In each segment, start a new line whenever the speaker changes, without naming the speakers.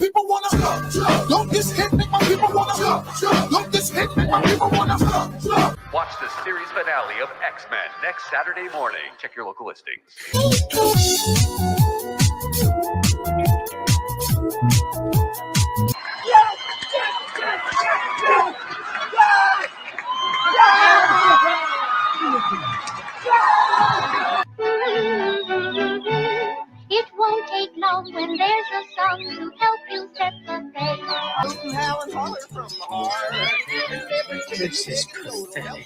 people wanna. Don't this hit make my people wanna. Don't this hit make my people wanna.
Watch the series finale of X-Men next Saturday morning. Check your local listings.
It won't take long when there's a song to help you set the pace.
This is pathetic.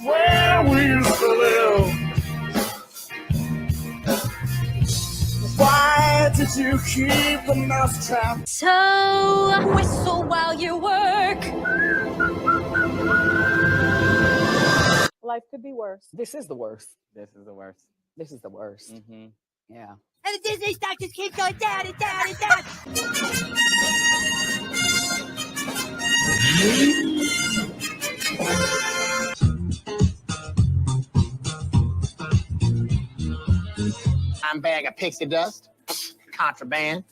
Where we used to live. Why did you keep the mousetrap?
So whistle while you work.
Life could be worse.
This is the worst.
This is the worst.
This is the worst.
Mm-hmm.
Yeah.
And the Disney stock just keeps going down and down and down.
I'm bag of pixie dust. Contraband.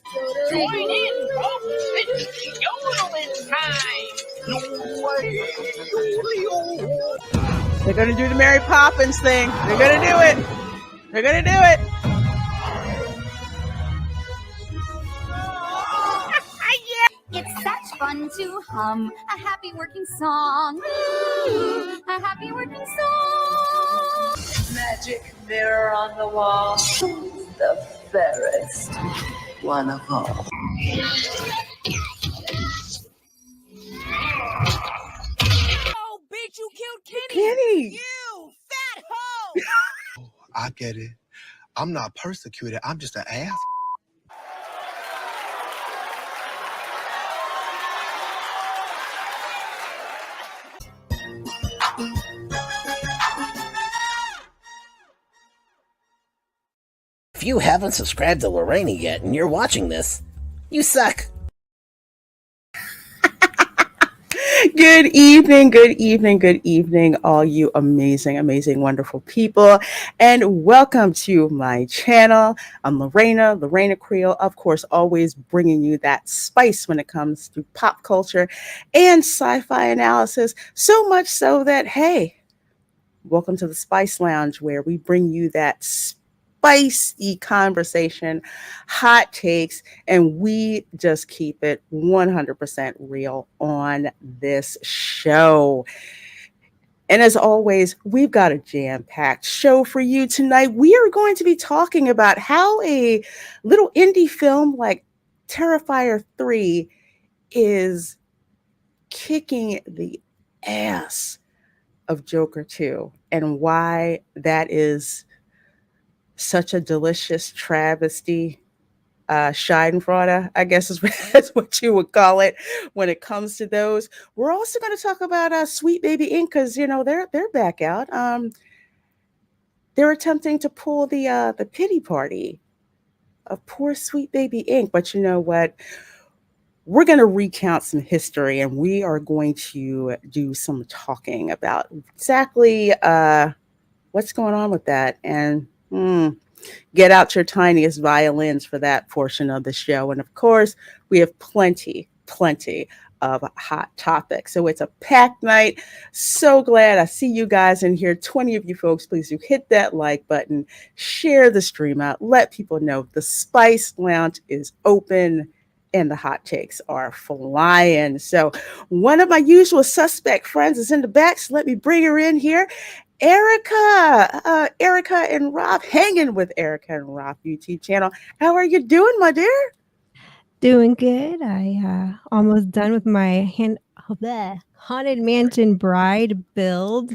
Join in, folks. It's yodeling time.
They're gonna do the Mary Poppins thing. They're gonna do it. They're gonna do it.
It's such fun to hum a happy working song. A happy working song.
Magic mirror on the wall. The fairest one of all.
Oh, bitch, you killed Kenny.
Kenny.
You fat hoe.
I get it. I'm not persecuted. I'm just an ass.
If you haven't subscribed to Lorena yet and you're watching this, you suck.
Good evening, all you amazing, wonderful people, and welcome to my channel. I'm Lorena Creole, of course, always bringing you that spice when it comes to pop culture and sci-fi analysis, so much so that, hey, welcome to the Spice Lounge, where we bring you that spicy conversation, hot takes, and we just keep it 100% real on this show. And as always, we've got a jam-packed show for you tonight. We are going to be talking about how a little indie film like Terrifier 3 is kicking the ass of Joker 2 and why that is such a delicious travesty, Schadenfreude, I guess is what you would call it when it comes to those. We're also going to talk about Sweet Baby Inc. because they're back out. They're attempting to pull the pity party of poor Sweet Baby Inc. But you know what? We're going to recount some history and we are going to do some talking about exactly what's going on with that. And get out your tiniest violins for that portion of the show. And of course, we have plenty of hot topics. So it's a packed night. So glad I see you guys in here. 20 of you folks, please do hit that like button, share the stream out, let people know the Spice Lounge is open and the hot takes are flying. So one of my usual suspect friends is in the back, so let me bring her in here. Erica and Rob, hanging with Erica and Rob YouTube channel. How are you doing, my dear?
Doing good. I almost done with my Haunted Mansion Bride build.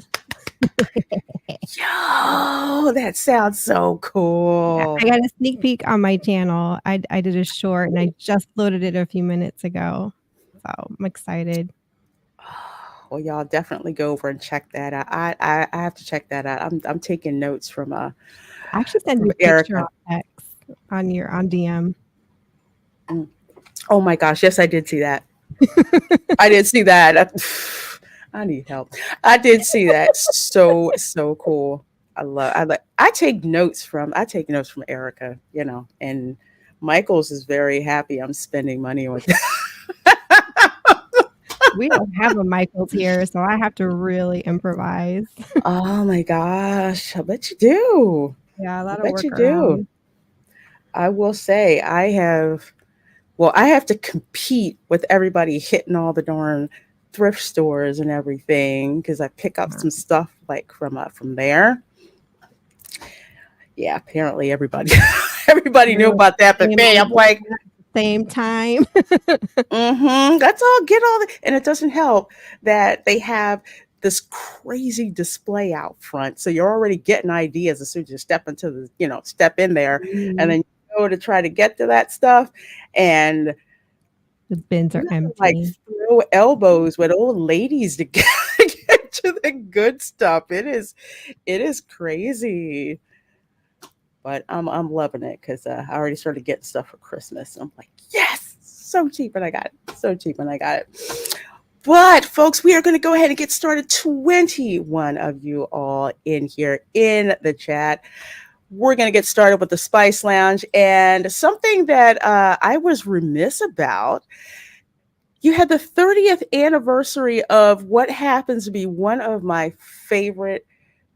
Yo, that sounds so cool.
I got a sneak peek on my channel. I did a short and I just loaded it a few minutes ago. So I'm excited.
Well, y'all definitely go over and check that out. I have to check that out. I'm taking notes from
I actually sent you a picture on DM.
Oh my gosh, yes, I did see that. I did see that. I need help. I did see that. So cool. I take notes from Erica, and Michael's is very happy I'm spending money with
We don't have a Michael's here, so I have to really improvise.
Oh my gosh, I bet you do.
Yeah, a lot
I
of
bet
work
you do.
around.
I will say I have to compete with everybody hitting all the darn thrift stores and everything because I pick up some stuff like from there. Yeah, apparently everybody knew about that, but me, I'm like,
same time.
that's all. Get all the, and it doesn't help that they have this crazy display out front, so you're already getting ideas as soon as you step into step in there, and then you go to try to get to that stuff, and
The bins are empty.
like throw elbows with old ladies to get to the good stuff. It is crazy. But I'm loving it because I already started getting stuff for Christmas. I'm like, yes, so cheap, and I got it. So cheap, and I got it. But folks, we are going to go ahead and get started. 21 of you all in here in the chat. We're going to get started with the Spice Lounge, and something that I was remiss about. You had the 30th anniversary of what happens to be one of my favorite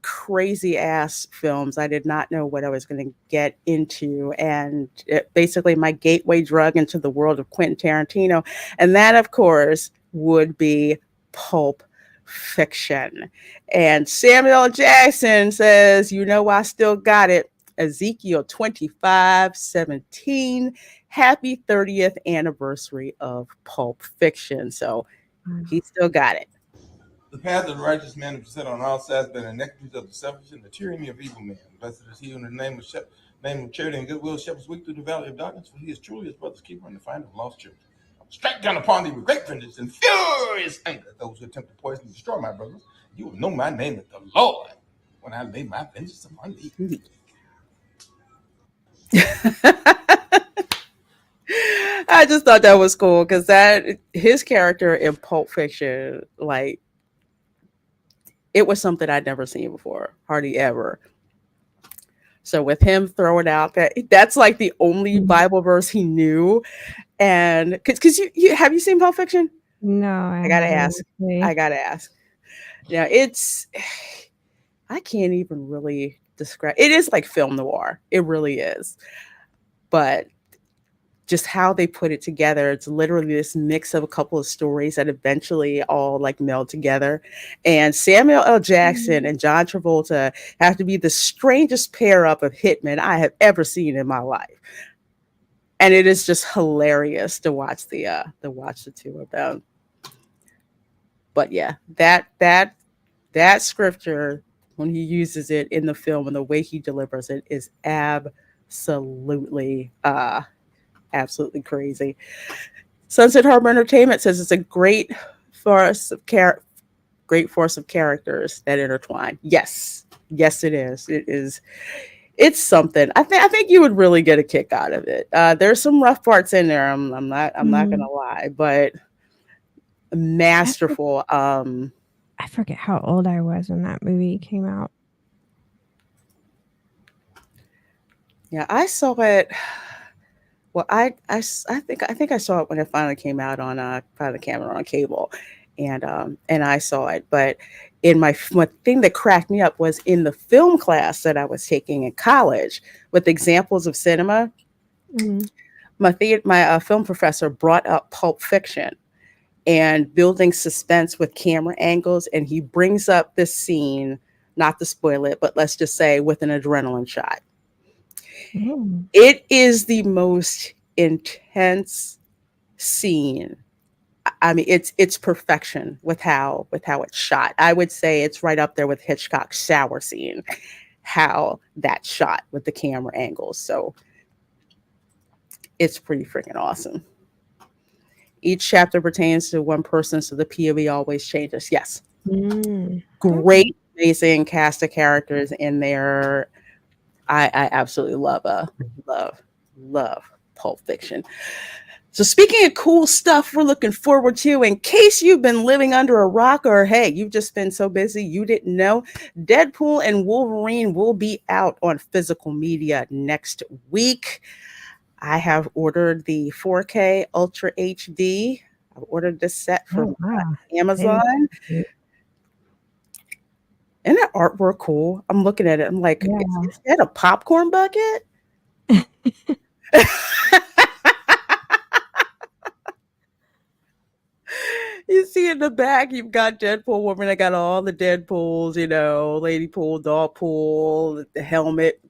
crazy ass films. I did not know what I was going to get into, and basically my gateway drug into the world of Quentin Tarantino, and that of course would be Pulp Fiction. And Samuel Jackson says, I still got it. Ezekiel 25:17. Happy 30th anniversary of Pulp Fiction. So he still got it.
The path of the righteous man is set on all sides by the iniquities of the selfish and the tyranny of evil men. Blessed is he who in the name of charity and goodwill shepherds weak through the valley of darkness, for he is truly his brother's keeper and the finder of lost children. I will strike down upon thee with great vengeance and furious anger those who attempt to poison and destroy my brothers. You will know my name is the Lord when I lay my vengeance upon thee.
I just thought that was cool because his character in Pulp Fiction, like, it was something I'd never seen before, hardly ever. So with him throwing out that's like the only Bible verse he knew, and because you have you seen Pulp Fiction?
No,
I gotta ask. Yeah, I can't even really describe. It is like film noir. It really is, but just how they put it together, it's literally this mix of a couple of stories that eventually all like meld together. And Samuel L. Jackson and John Travolta have to be the strangest pair up of hitmen I have ever seen in my life. And it is just hilarious to watch the two of them. But yeah, that scripture, when he uses it in the film and the way he delivers it, is absolutely crazy. Sunset Harbor Entertainment says it's a great force of characters that intertwine. Yes, it is. It's something. I think you would really get a kick out of it. There's some rough parts in there. I'm not gonna lie, but masterful.
I forget how old I was when that movie came out.
Yeah, I saw it. Well, I think I saw it when it finally came out on cable, and I saw it. But one thing that cracked me up was in the film class that I was taking in college with examples of cinema. My film professor brought up Pulp Fiction and building suspense with camera angles, and he brings up this scene, not to spoil it, but let's just say with an adrenaline shot. It is the most intense scene. I mean, it's perfection with how it's shot. I would say it's right up there with Hitchcock's shower scene, how that's shot with the camera angles. So it's pretty freaking awesome. Each chapter pertains to one person, so the POV always changes. Yes. Great, amazing cast of characters in there. I absolutely love Pulp Fiction. So speaking of cool stuff we're looking forward to, in case you've been living under a rock or hey, you've just been so busy you didn't know, Deadpool and Wolverine will be out on physical media next week. I have ordered the 4K Ultra HD. I've ordered this set from Amazon. Isn't that artwork cool? I'm looking at it. I'm like, is that a popcorn bucket? You see in the back, you've got Deadpool Wolverine. I got all the Deadpools, you know, Lady Pool, Dog Pool, the helmet.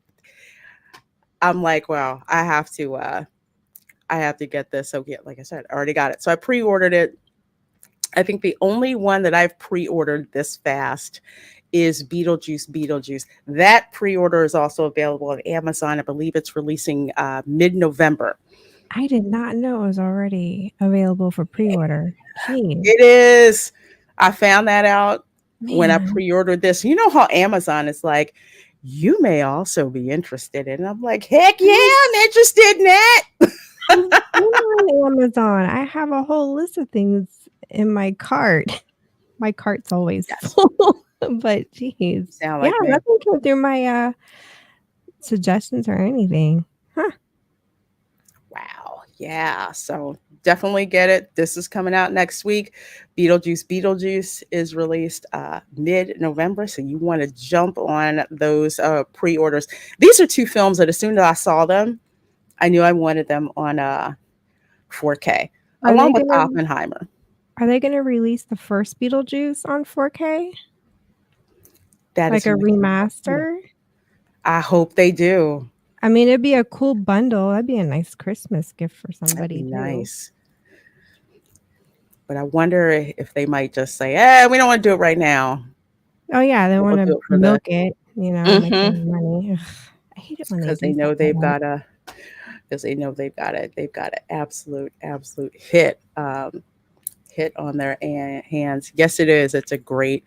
I'm like, wow, I have to get this. So yeah, like I said, I already got it. So I pre-ordered it. I think the only one that I've pre-ordered this fast is Beetlejuice. That pre-order is also available on Amazon. I believe it's releasing mid-November.
I did not know it was already available for pre-order. Jeez.
It is. I found that out when I pre-ordered this. You know how Amazon is like, you may also be interested in. And I'm like, heck yeah, I'm interested in that.
I'm on Amazon. I have a whole list of things in my cart. My cart's always full. But geez.
Like
nothing came through my suggestions or anything. Huh.
Wow. Yeah. So definitely get it. This is coming out next week. Beetlejuice is released mid-November. So you want to jump on those pre-orders. These are two films that as soon as I saw them, I knew I wanted them on 4K, along with Oppenheimer.
Are they going to release the first Beetlejuice on 4K?
That
like
is
a remaster?
I hope they do.
I mean, it'd be a cool bundle. That'd be a nice Christmas gift for somebody.
Nice. But I wonder if they might just say, we don't want to do it right now.
Oh, yeah. They want to milk it, you know, make money. Ugh, I hate it when
because they know they've got a, because they know they've got an absolute hit on their hands. Yes, it is. It's a great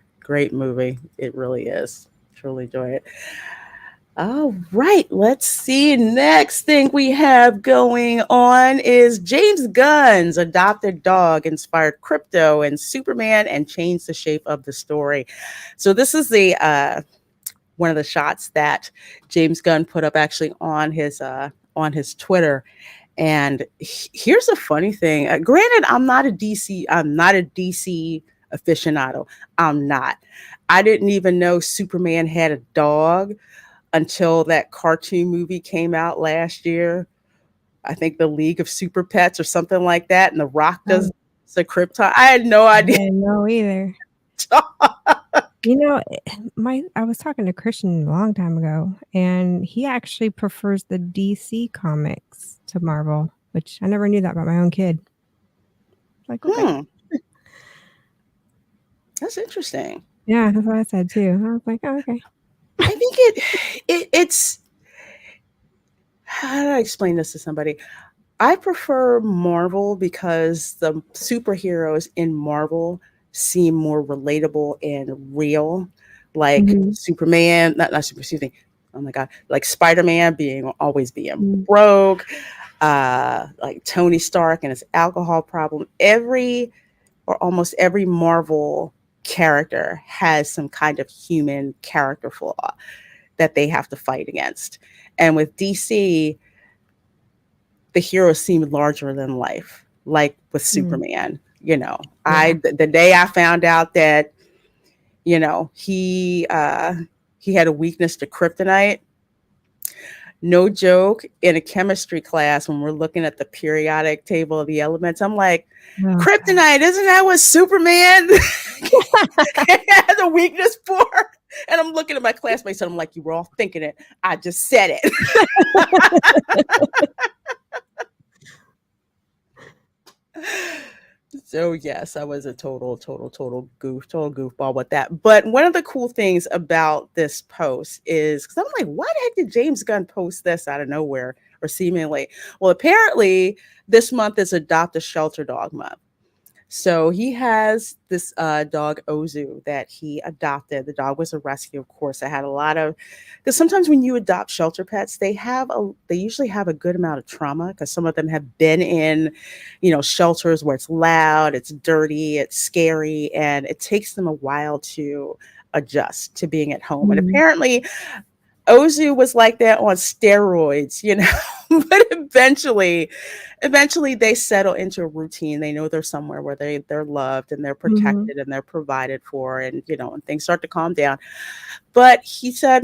movie. It really is. Truly enjoy it. All right, let's see. Next thing we have going on is James Gunn's adopted dog inspired crypto and Superman and changed the shape of the story. So this is the one of the shots that James Gunn put up actually on his Twitter. And here's a funny thing. Granted, I'm not a DC aficionado. I'm not. I didn't even know Superman had a dog until that cartoon movie came out last year. I think the League of Super Pets or something like that. And The Rock does the Krypton. I had no idea.
I didn't know either. You know, I was talking to Christian a long time ago, and he actually prefers the DC comics to Marvel, which I never knew that about my own kid. Like, okay.
That's interesting.
Yeah, that's what I said too. I was like, oh, okay.
I think it's how do I explain this to somebody? I prefer Marvel because the superheroes in Marvel seem more relatable and real. Like Superman, oh my God, like Spider-Man always being broke, like Tony Stark and his alcohol problem. Almost every Marvel character has some kind of human character flaw that they have to fight against. And with DC, the heroes seem larger than life, like with Superman. You know, the day I found out that, you know, he had a weakness to kryptonite. No joke, in a chemistry class when we're looking at the periodic table of the elements, I'm like, kryptonite, isn't that what Superman has a weakness for? And I'm looking at my classmates and I'm like, you were all thinking it. I just said it. So yes, I was a total goofball with that. But one of the cool things about this post is, because I'm like, why the heck did James Gunn post this out of nowhere or seemingly? Well, apparently this month is Adopt a Shelter Dog Month. So he has this dog Ozu that he adopted. The dog was a rescue, of course. I had a lot of, because sometimes when you adopt shelter pets, they usually have a good amount of trauma, because some of them have been in, shelters where it's loud, it's dirty, it's scary, and it takes them a while to adjust to being at home. And apparently Ozu was like that on steroids, but eventually they settle into a routine. They know they're somewhere where they're loved and they're protected and they're provided for, and and things start to calm down. But he said,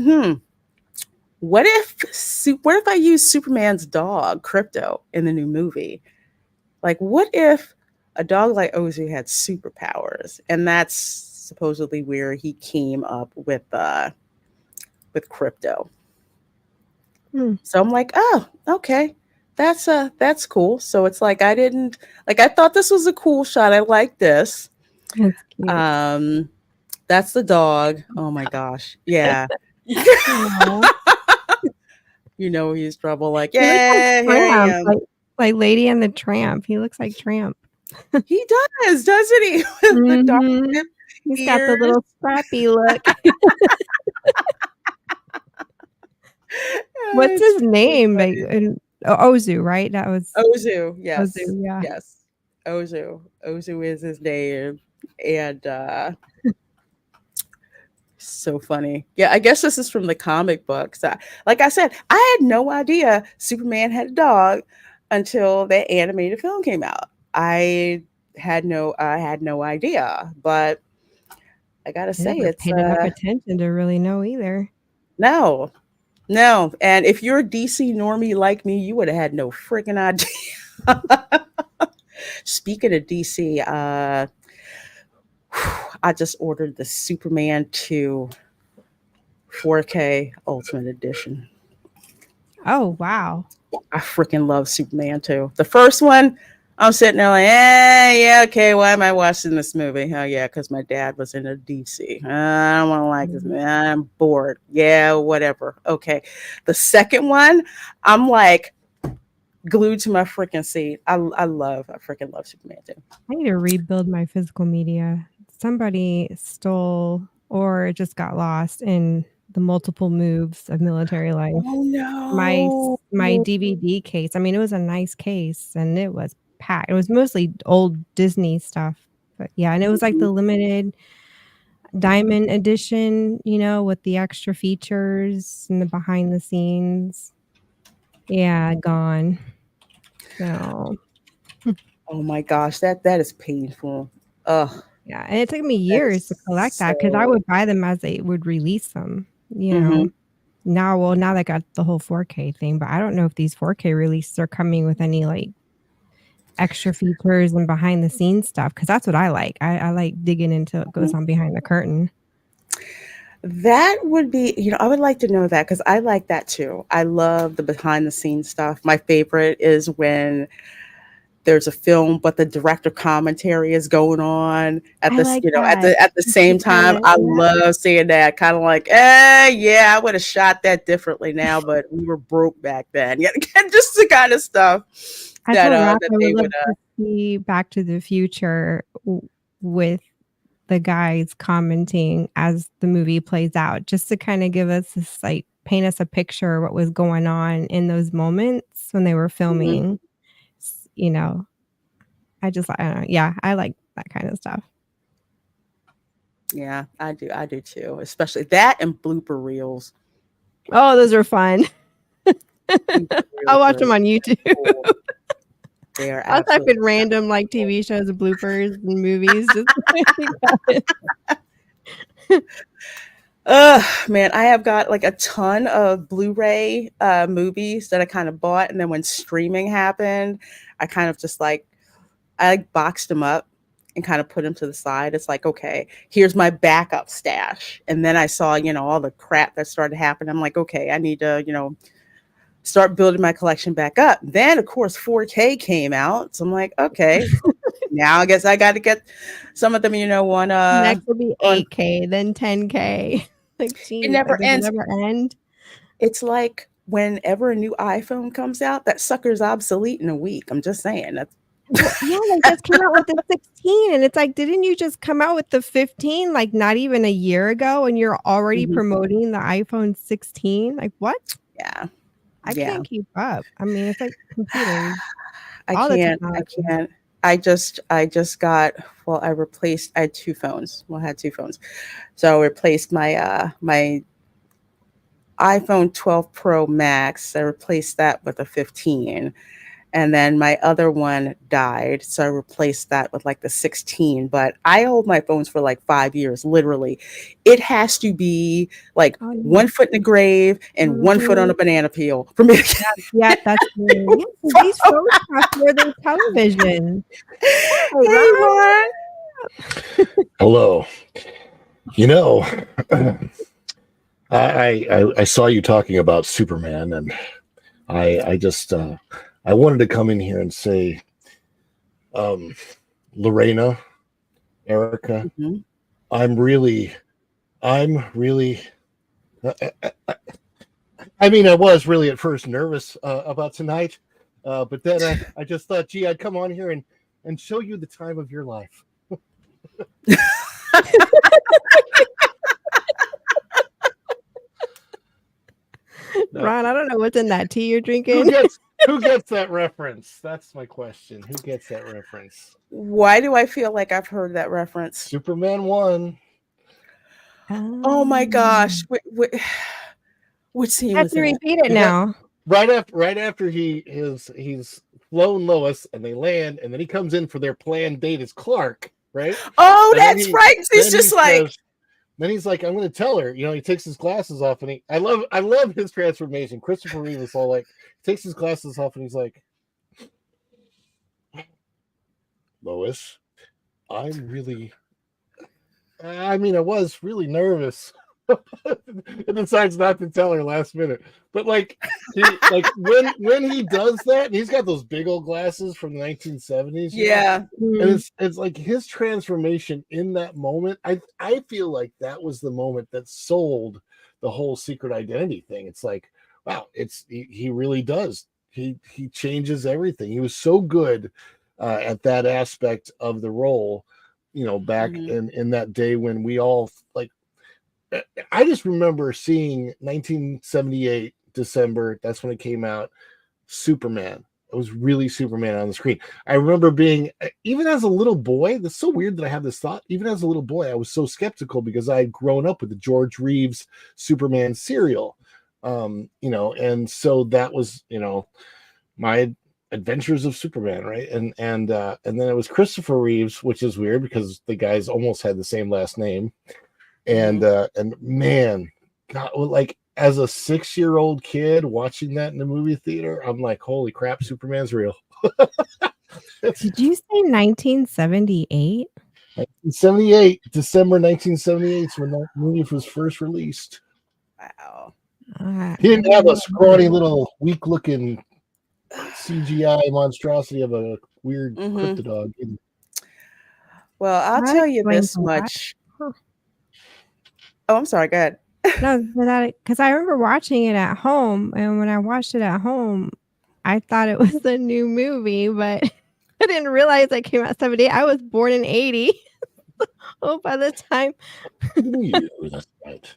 what if I use Superman's dog, Crypto, in the new movie? Like, what if a dog like Ozu had superpowers? And that's supposedly where he came up with Crypto. So I'm like, oh, okay, that's cool. So it's like I thought this was a cool shot. I like this.
That's cute.
That's the dog. Oh my gosh, yeah. He's trouble. Like, yeah, here I am.
Like Lady and the Tramp. He looks like Tramp.
He does, doesn't he? With the dark
He's got the little scrappy look. What's his name? Ozu, right? That was
Ozu. Yes.
Ozu, yeah.
Yes. Ozu. Ozu is his name. And so funny. Yeah, I guess this is from the comic books. Like I said, I had no idea Superman had a dog until that animated film came out. I had no idea, but I gotta say, it's
paid enough attention to really know either.
No. And if you're a DC normie like me, you would have had no freaking idea. Speaking of DC, I just ordered the Superman 2 4K Ultimate Edition.
Oh, wow.
I freaking love Superman 2. The first one, I'm sitting there like, yeah, okay, why am I watching this movie? Oh, yeah, because my dad was in a DC. I don't want to like this, man. I'm bored. Yeah, whatever. Okay. The second one, I'm like glued to my freaking seat. I freaking love Superman 2.
I need to rebuild my physical media. Somebody stole or just got lost in the multiple moves of military life.
Oh, no.
My DVD case. I mean, it was a nice case and it was packed. It was mostly old Disney stuff, but yeah, and it was like the limited diamond edition, with the extra features and the behind the scenes. Yeah, gone. So,
oh my gosh, that is painful. Ugh.
Yeah, and it took me years to collect that because I would buy them as they would release them. Now they got the whole 4K thing, but I don't know if these 4K releases are coming with any like extra features and behind the scenes stuff, because that's what I like. I like digging into what goes on behind the curtain.
That would be, I would like to know that, because I like that too. I love the behind the scenes stuff. My favorite is when there's a film, but the director commentary is going on at the same time. I love seeing that. Kind of like, yeah, I would have shot that differently now, but we were broke back then. Yeah, just the kind of stuff that they would
see Back to the Future with the guys commenting as the movie plays out, just to kind of give us this, like, paint us a picture of what was going on in those moments when they were filming. I don't know. Yeah, I like that kind of stuff.
Yeah, I do too. Especially that and blooper reels.
Oh, those are fun. I'll watch them on YouTube.
Cool. They are.
I'll type in random like TV shows and bloopers and movies.
Man, I have got like a ton of Blu-ray movies that I kind of bought, and then when streaming happened, I kind of just I boxed them up and kind of put them to the side. It's like, okay, here's my backup stash. And then I saw, all the crap that started happening. I'm like, okay, I need to, start building my collection back up. Then, of course, 4K came out. So I'm like, okay, now I guess I got to get some of them, one.
Next will be 8K, then 10K. Like, geez,
it never ends.
It never end.
It's like whenever a new iPhone comes out, that sucker's obsolete in a week. I'm just saying.
Yeah, they just came out with the 16, and it's like, didn't you just come out with the 15 like not even a year ago, and you're already promoting the iPhone 16? Like what?
Yeah.
I can't keep up. I mean, it's like computers.
I
All the
can't.
technology.
I just got. Well, I had two phones. Well, I had two phones, so I replaced my my iPhone 12 Pro Max. I replaced that with a 15. And then my other one died, so I replaced that with like the 16. But I hold my phones for like 5 years, literally. It has to be like 1 foot in the grave and 1 foot on a banana peel for me to
Yeah, that's me. Yeah, these phones cost more than television.
Hey, Ron.
Hello. You know, I saw you talking about Superman, and I just I wanted to come in here and say, Lorena, Erica, I'm really. I mean, I was really at first nervous about tonight, but then I just thought, gee, I'd come on here and show you the time of your life.
No. Ron, I don't know what's in that tea you're drinking.
Who gets that reference? That's my question. Who gets that reference?
Why do I feel like I've heard that reference?
Superman 1.
Oh my gosh. What scene was
that? I have to repeat it now.
Right after he's flown Lois and they land, and then he comes in for their planned date as Clark, right?
Oh, that's right. He's just like,
then he's like, I'm going to tell her. You know, he takes his glasses off, and I love his transformation. Christopher Reeve is all like, takes his glasses off, and he's like, Lois, I was really nervous. And decides not to tell her last minute. But like when he does that, and he's got those big old glasses from the 1970s.
Yeah.
And it's like his transformation in that moment. I feel like that was the moment that sold the whole secret identity thing. It's like, wow, he really does. He changes everything. He was so good at that aspect of the role, you know, back in that day when we all like. I just remember seeing 1978 December. That's when it came out. Superman. It was really Superman on the screen. I remember being, even as a little boy, that's so weird that I have this thought. Even as a little boy, I was so skeptical because I had grown up with the George Reeves Superman serial. You know, and so that was, you know, my Adventures of Superman, right? And then it was Christopher Reeves, which is weird because the guys almost had the same last name. And man, God, like as a 6-year-old kid watching that in the movie theater, I'm like, holy crap, Superman's real.
Did you say 1978?
1978, December 1978 is when that movie was first released.
Wow.
He didn't have a scrawny little weak-looking CGI monstrosity of a weird cryptodog.
Well, I'll tell you this much. Oh, I'm sorry. Go ahead.
No, because I remember watching it at home, and when I watched it at home, I thought it was a new movie, but I didn't realize it came out 78. I was born in 80. Oh, by the time.
That's right.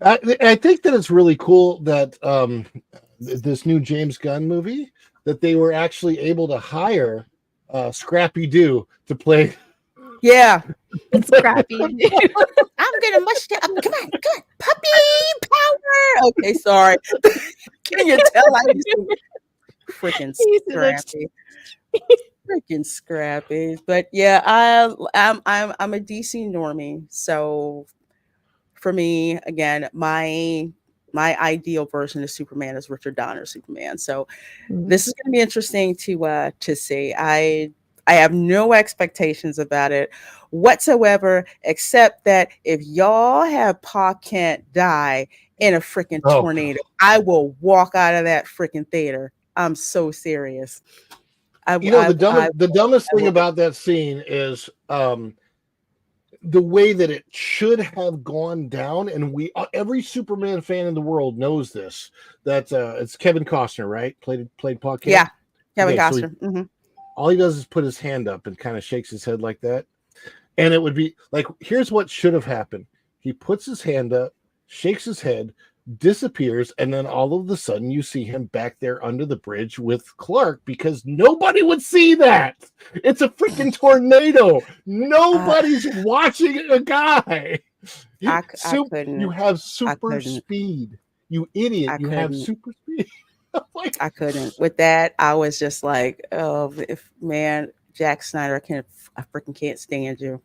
I think that it's really cool that this new James Gunn movie, that they were actually able to hire Scrappy Doo to play.
Yeah.
Scrappy Doo.
I'm gonna mush it up. Come on, puppy power. Okay, sorry. Can you tell I used to freaking Scrappy? Freaking Scrappy. But yeah, I'm a DC normie. So for me, again, my ideal version of Superman is Richard Donner's Superman. So this is gonna be interesting to see. I have no expectations about it whatsoever, except that if y'all have Pa Kent die in a freaking tornado, I will walk out of that freaking theater. I'm so serious.
The dumbest thing about that scene is the way that it should have gone down, and every Superman fan in the world knows this. That it's Kevin Costner, right? Played Pa Kent.
Yeah, Kevin Costner.
all he does is put his hand up and kind of shakes his head like that. And it would be like, here's what should have happened. He puts his hand up, shakes his head, disappears, and then all of a sudden you see him back there under the bridge with Clark, because nobody would see that. It's a freaking tornado. Nobody's watching a guy.
I couldn't.
You have super speed. You idiot. You have super speed.
I couldn't. With that, I was just like, oh, Jack Snyder, I freaking can't stand you.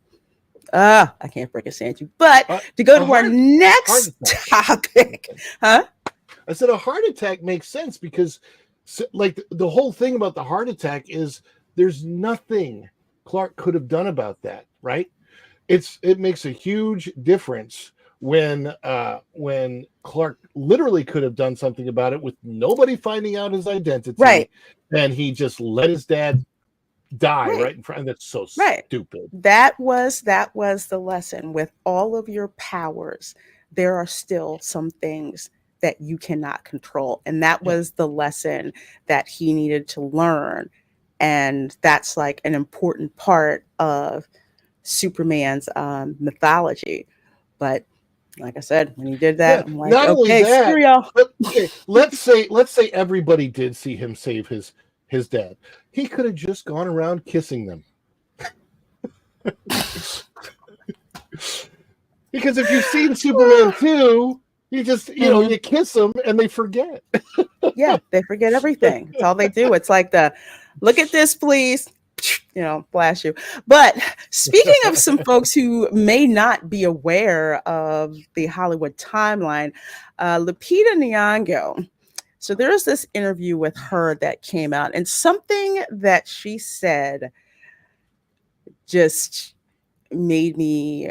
I can't freaking stand you. But to go to our next topic, huh?
I said a heart attack makes sense because, like, the whole thing about the heart attack is there's nothing Clark could have done about that, right? It makes a huge difference when Clark literally could have done something about it with nobody finding out his identity,
right?
And he just let his dad die right in front. And that's so stupid.
That was the lesson. With all of your powers, there are still some things that you cannot control, and that was the lesson that he needed to learn. And that's like an important part of Superman's mythology. But like I said, when he did that, I'm like,
not only
okay,
that,
screw y'all.
But, okay, let's say everybody did see him save his dad. He could have just gone around kissing them. Because if you've seen Superman 2, you just, you kiss them and they forget.
Yeah, they forget everything. That's all they do. It's like look at this, please. Blast you. But speaking of some folks who may not be aware of the Hollywood timeline, Lupita Nyong'o. So there's this interview with her that came out, and something that she said just made me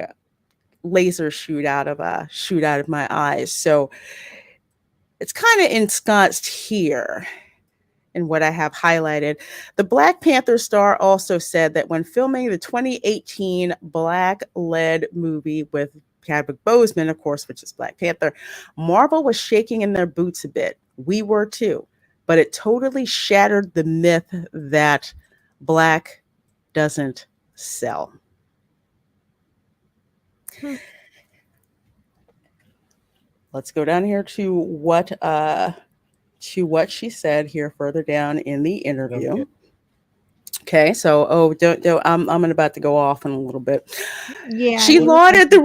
laser shoot out of my eyes. So it's kind of ensconced here in what I have highlighted. The Black Panther star also said that when filming the 2018 Black-led movie with Chadwick Boseman, of course, which is Black Panther, Marvel was shaking in their boots a bit. We were too, but it totally shattered the myth that Black doesn't sell. Let's go down here to what she said here further down in the interview. Okay, so don't I'm about to go off in a little bit.
Yeah,
she lauded the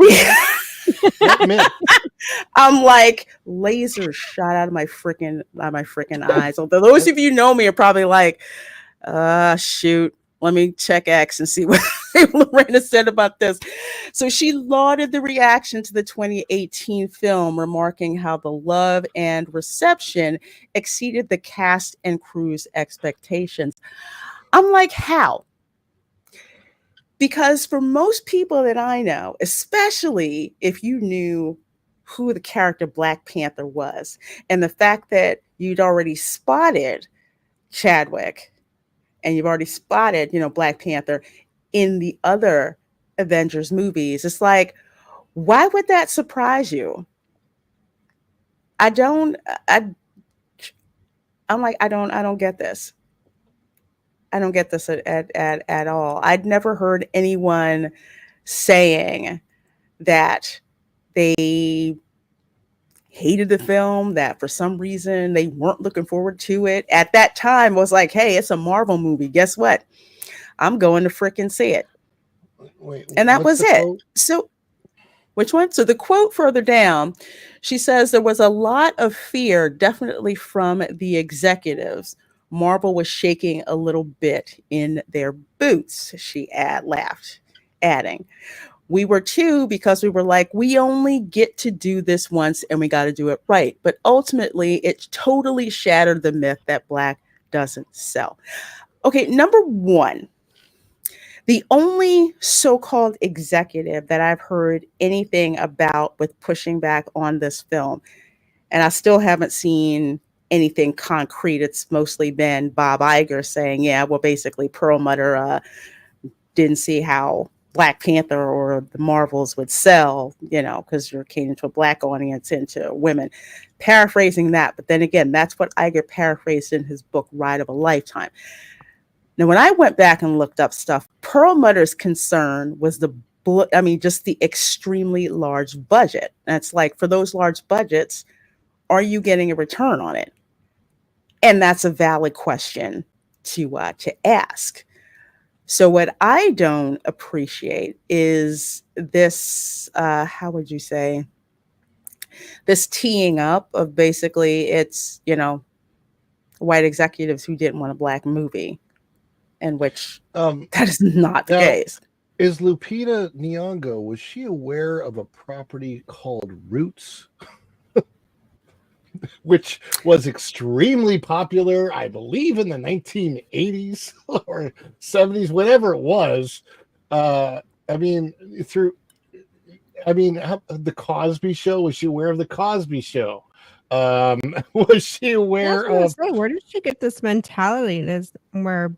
I'm like laser shot out of my freaking eyes. Although those of you know me are probably like, shoot, let me check X and see what Lorena said about this. So she lauded the reaction to the 2018 film, remarking how the love and reception exceeded the cast and crew's expectations. I'm like, how? Because for most people that I know, especially if you knew who the character Black Panther was, and the fact that you'd already spotted Chadwick and you've already spotted, Black Panther in the other Avengers movies, it's like, why would that surprise you? I'm like, I don't get this. I don't get this at all. I'd never heard anyone saying that they hated the film, that for some reason they weren't looking forward to it. At that time, was like, hey, it's a Marvel movie. Guess what? I'm going to frickin' see it.
Wait,
and that was it.
Quote?
So, which one? So the quote further down, she says there was a lot of fear, definitely from the executives. Marvel was shaking a little bit in their boots, she laughed, adding, we were too, because we were like, we only get to do this once and we got to do it right. But ultimately, it totally shattered the myth that Black doesn't sell. Okay, number one, the only so-called executive that I've heard anything about with pushing back on this film, and I still haven't seen anything concrete, it's mostly been Bob Iger saying, yeah, well, basically Perlmutter didn't see how Black Panther or the Marvels would sell, because you're catering to a Black audience and to women. Paraphrasing that, but then again, that's what Iger paraphrased in his book, Ride of a Lifetime. Now, when I went back and looked up stuff, Perlmutter's concern was just the extremely large budget. And it's like, for those large budgets, are you getting a return on it? And that's a valid question to ask. So what I don't appreciate is this, how would you say, this teeing up of basically it's, white executives who didn't want a black movie, in which that is not the case.
Is Lupita Nyong'o, was she aware of a property called Roots? Which was extremely popular, I believe, in the 1980s or 70s, whatever it was. The Cosby Show. Was she aware of the Cosby Show? Was she aware of?
Where did she get this mentality? Where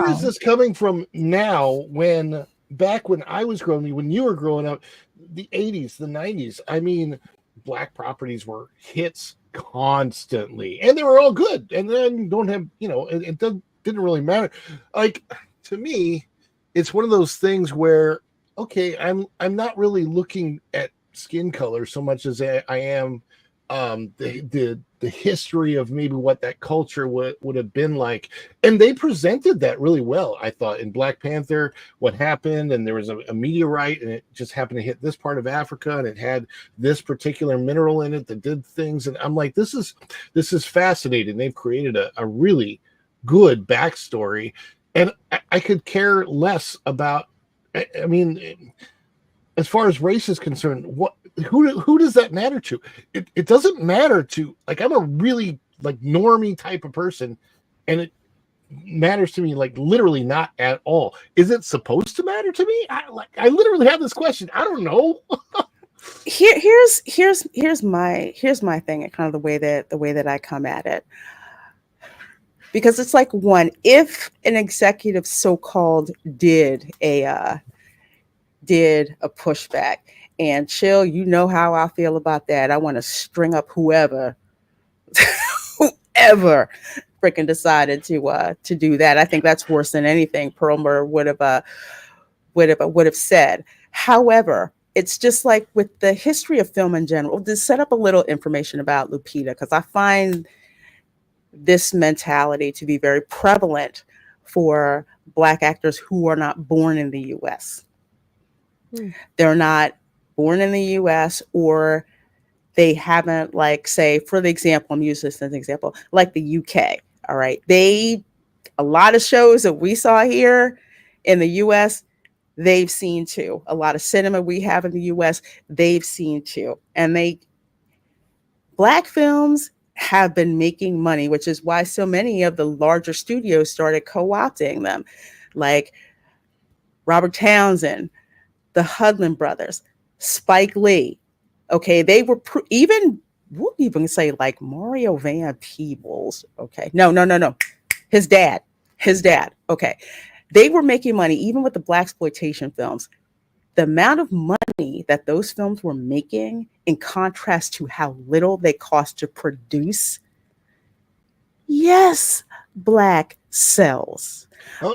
is this coming from now? Back when I was growing, when you were growing up, the 80s, the 90s. I mean, black properties were hits constantly, and they were all good. And then don't have, it didn't really matter. Like, to me, it's one of those things where, okay, I'm not really looking at skin color so much as I am the history of maybe what that culture would have been like. And they presented that really well, I thought, in Black Panther, what happened, and there was a meteorite, and it just happened to hit this part of Africa, and it had this particular mineral in it that did things. And I'm like, this is fascinating. They've created a really good backstory, and I could care less about, I mean, as far as race is concerned, who does that matter to? It doesn't matter to, like, I'm a really like normie type of person, and it matters to me like literally not at all. Is it supposed to matter to me? I literally have this question. I don't know.
Here's my thing, and kind of the way that I come at it. Because it's like, one, if an executive so-called did a pushback, and chill, you know how I feel about that. I want to string up whoever freaking decided to do that. I think that's worse than anything Perlmutter would have said. However, it's just like with the history of film in general, to set up a little information about Lupita, because I find this mentality to be very prevalent for Black actors who are not born in the U.S. They're not born in the U.S., or they haven't, like, say, for the example, I'm using this as an example, like the UK. All right. A lot of shows that we saw here in the U.S., they've seen too. A lot of cinema we have in the U.S., they've seen too. And Black films have been making money, which is why so many of the larger studios started co-opting them, like Robert Townsend, the Hudlin brothers, Spike Lee. Okay, they were we'll even say like Mario Van Peebles. Okay, no. His dad. Okay, they were making money even with the blaxploitation films. The amount of money that those films were making, in contrast to how little they cost to produce. Yes, Black sells.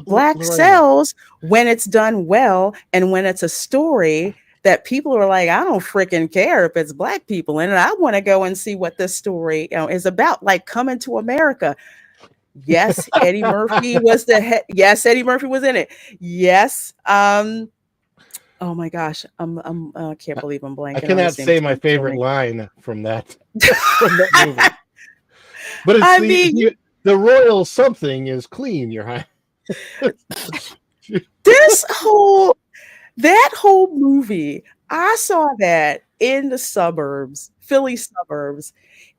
Black sells when it's done well, and when it's a story that people are like, I don't freaking care if it's Black people in it. I want to go and see what this story is about. Like Coming to America. Yes, Eddie Murphy was Yes, Eddie Murphy was in it. Yes. Oh my gosh, I can't believe I'm blanking.
I cannot say my favorite line from that movie. But it's the royal something is clean, Your Highness.
That whole movie, I saw that in the suburbs, Philly suburbs,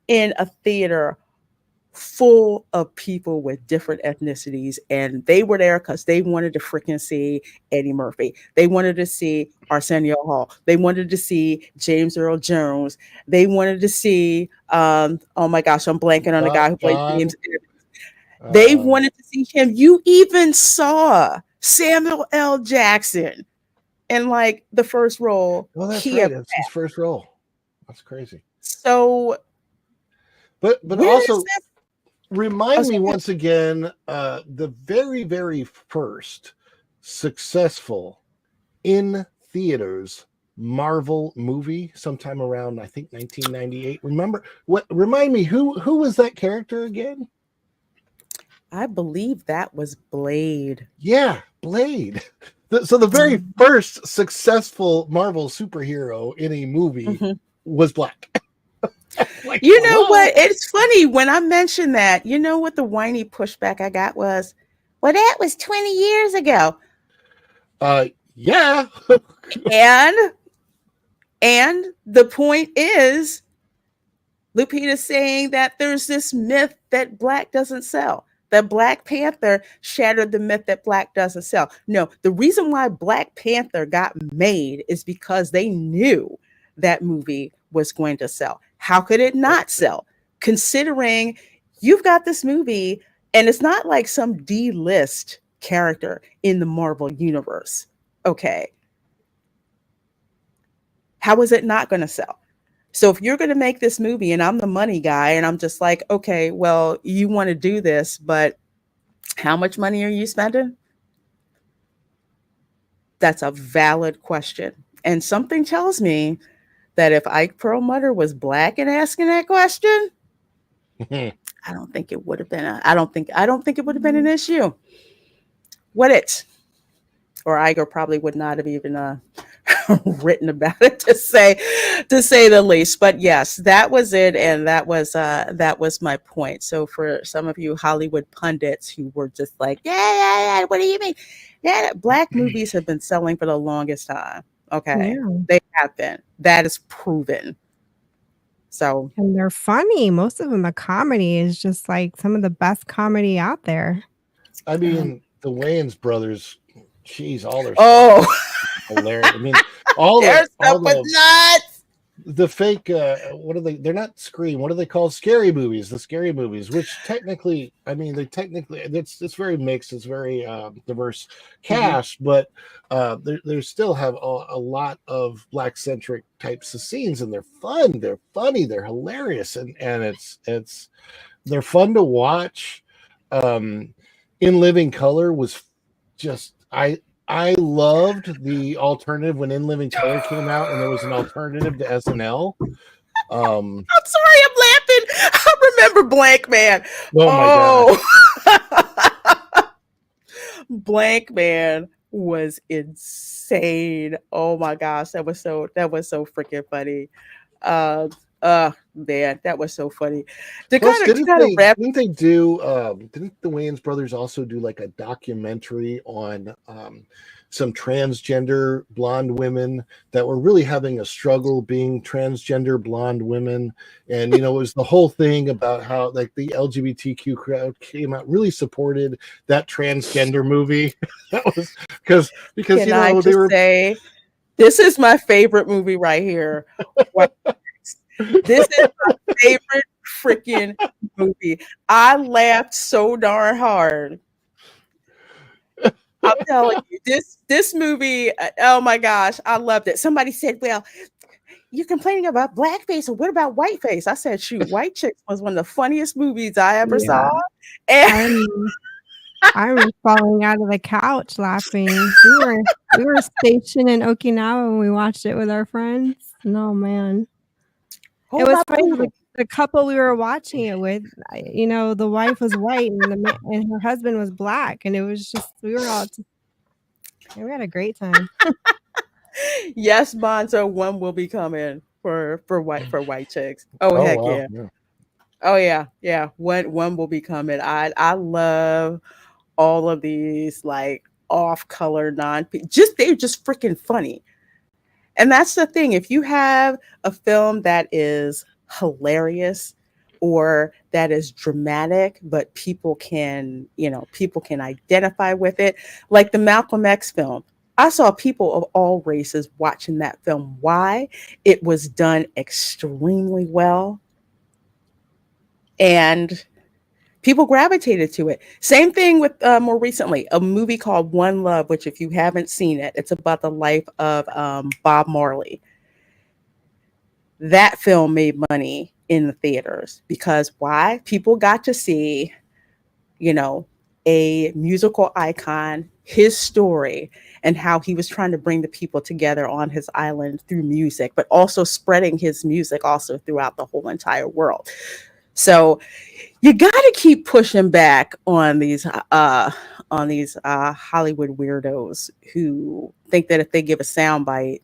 in a theater full of people with different ethnicities, and they were there because they wanted to freaking see Eddie Murphy. They wanted to see Arsenio Hall. They wanted to see James Earl Jones. They wanted to see oh my gosh, I'm blanking on the guy who played James. They wanted to see him. You even saw Samuel L. Jackson in like the first role.
Well, that's right. That's his first role. That's crazy.
So,
but also, Remind me once again, the very, very first successful in theaters Marvel movie, sometime around I think 1998. Remind me who was that character again?
I believe that was Blade.
Yeah, Blade. So the very first successful Marvel superhero in a movie was black. Like,
you know what? It's funny when I mentioned that. You know what the whiny pushback I got was? Well, that was 20 years ago.
Yeah.
and the point is, Lupita's saying that there's this myth that black doesn't sell. That Black Panther shattered the myth that black doesn't sell. No, the reason why Black Panther got made is because they knew that movie was going to sell. How could it not sell? Considering you've got this movie, and it's not like some D-list character in the Marvel universe. Okay. How is it not going to sell? So if you're going to make this movie and I'm the money guy and I'm just like, okay, well, you want to do this, but how much money are you spending? That's a valid question. And something tells me that if Ike Perlmutter was black and asking that question, I don't think it would have been I don't think it would have been an issue. Would it? Or Iger probably would not have even written about it to say the least. But yes, that was it, and that was my point. So for some of you Hollywood pundits who were just like, yeah, what do you mean? Yeah, black movies have been selling for the longest time. Okay, They have been. That is proven. So,
and they're funny. Most of them, the comedy is just like some of the best comedy out there.
I mean, the Wayans brothers. Jeez, all their
stuff
hilarious. I mean, all
their stuff was nuts.
The fake, what are they? They're not Scream. What are they called? Scary movies. The scary movies, which technically, I mean, it's very mixed. It's very diverse cast, but they still have a lot of black centric types of scenes, and they're fun. They're funny. They're hilarious, and they're fun to watch. In Living Color was just I loved the alternative when In Living Color came out, and there was an alternative to SNL.
I'm sorry, I'm laughing. I remember Blank Man.
Oh my
God. Blank Man was insane. Oh my gosh, that was so freaking funny. Man, that was so funny.
Didn't the Wayans brothers also do like a documentary on some transgender blonde women that were really having a struggle being transgender blonde women? And it was the whole thing about how like the LGBTQ crowd came out, really supported that transgender movie. That was because they were
say this is my favorite movie right here. This is my favorite freaking movie. I laughed so darn hard. I'm telling you, this movie, oh my gosh, I loved it. Somebody said, well, you're complaining about blackface, or what about whiteface? I said, shoot, White Chicks was one of the funniest movies I ever saw. And
I was falling out of the couch laughing. We were stationed in Okinawa when we watched it with our friends. No, man. It was funny. The couple we were watching it with, the wife was white and her husband was black, and it was just we had a great time.
Yes, Bonzo 1 will be coming for White Chicks. Heck wow. Yeah. Oh yeah. One will be coming. I love all of these like off-color they're just freaking funny. And that's the thing. If you have a film that is hilarious or that is dramatic, but people can identify with it, like the Malcolm X film. I saw people of all races watching that film. Why? It was done extremely well. And people gravitated to it. Same thing with more recently, a movie called One Love, which if you haven't seen it, it's about the life of Bob Marley. That film made money in the theaters. Because why? People got to see, a musical icon, his story, and how he was trying to bring the people together on his island through music, but also spreading his music also throughout the whole entire world. So you got to keep pushing back on these Hollywood weirdos who think that if they give a soundbite,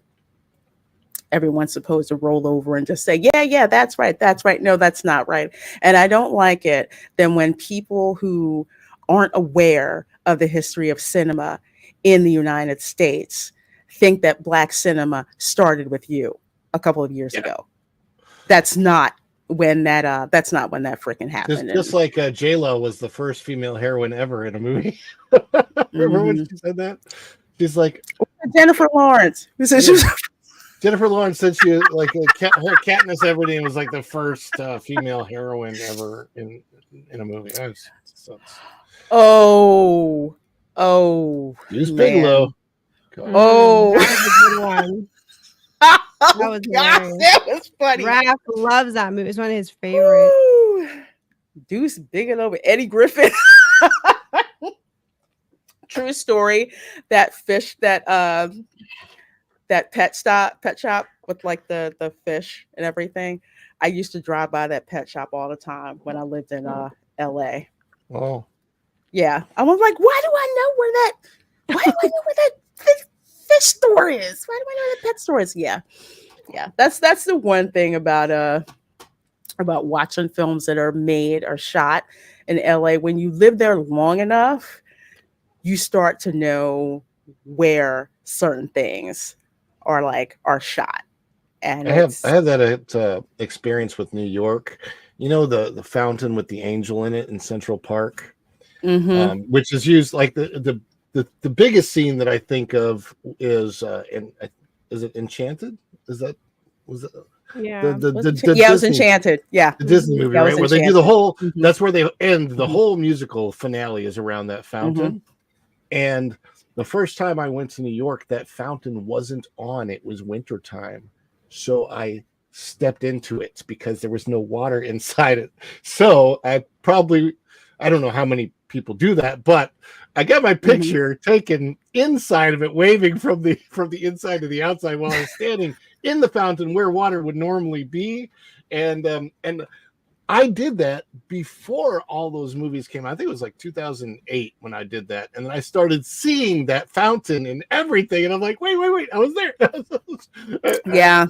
everyone's supposed to roll over and just say, yeah, that's right. No, that's not right. And I don't like it then when people who aren't aware of the history of cinema in the United States think that Black cinema started with you a couple of years ago. That's not when that freaking happened.
Just like J-Lo was the first female heroine ever in a movie. Remember when she said that? She's like
Jennifer Lawrence. Who said she was
Jennifer Lawrence said she like her Katniss Everdeen was like the first female heroine ever in a movie. Use Bigelow.
Oh,
that was a good one. That was hilarious.
That was funny.
Raph loves that movie. It's one of his favorites.
Woo. Deuce Bigelow with Eddie Griffin. True story. That fish that pet shop with like the fish and everything. I used to drive by that pet shop all the time when I lived in LA.
Oh.
Yeah. I was like, why do I know where that fish store is? Why do I know where the pet store is? Yeah. That's the one thing about watching films that are made or shot in LA. When you live there long enough, you start to know where certain things are shot. And
I have that experience with New York. The fountain with the angel in it in Central Park, which is used like the biggest scene that I think of is it Enchanted? Was it
it was Enchanted. Yeah,
the Disney movie, right? Where they do the whole. That's where they end the whole musical finale is around that fountain. And the first time I went to New York, that fountain wasn't on. It was wintertime. So I stepped into it because there was no water inside it. So I don't know how many people do that, but I got my picture taken inside of it, waving from the inside to the outside while I was standing in the fountain where water would normally be. And I did that before all those movies came out. I think it was like 2008 when I did that. And then I started seeing that fountain and everything. And I'm like, wait, I was there.
Yeah.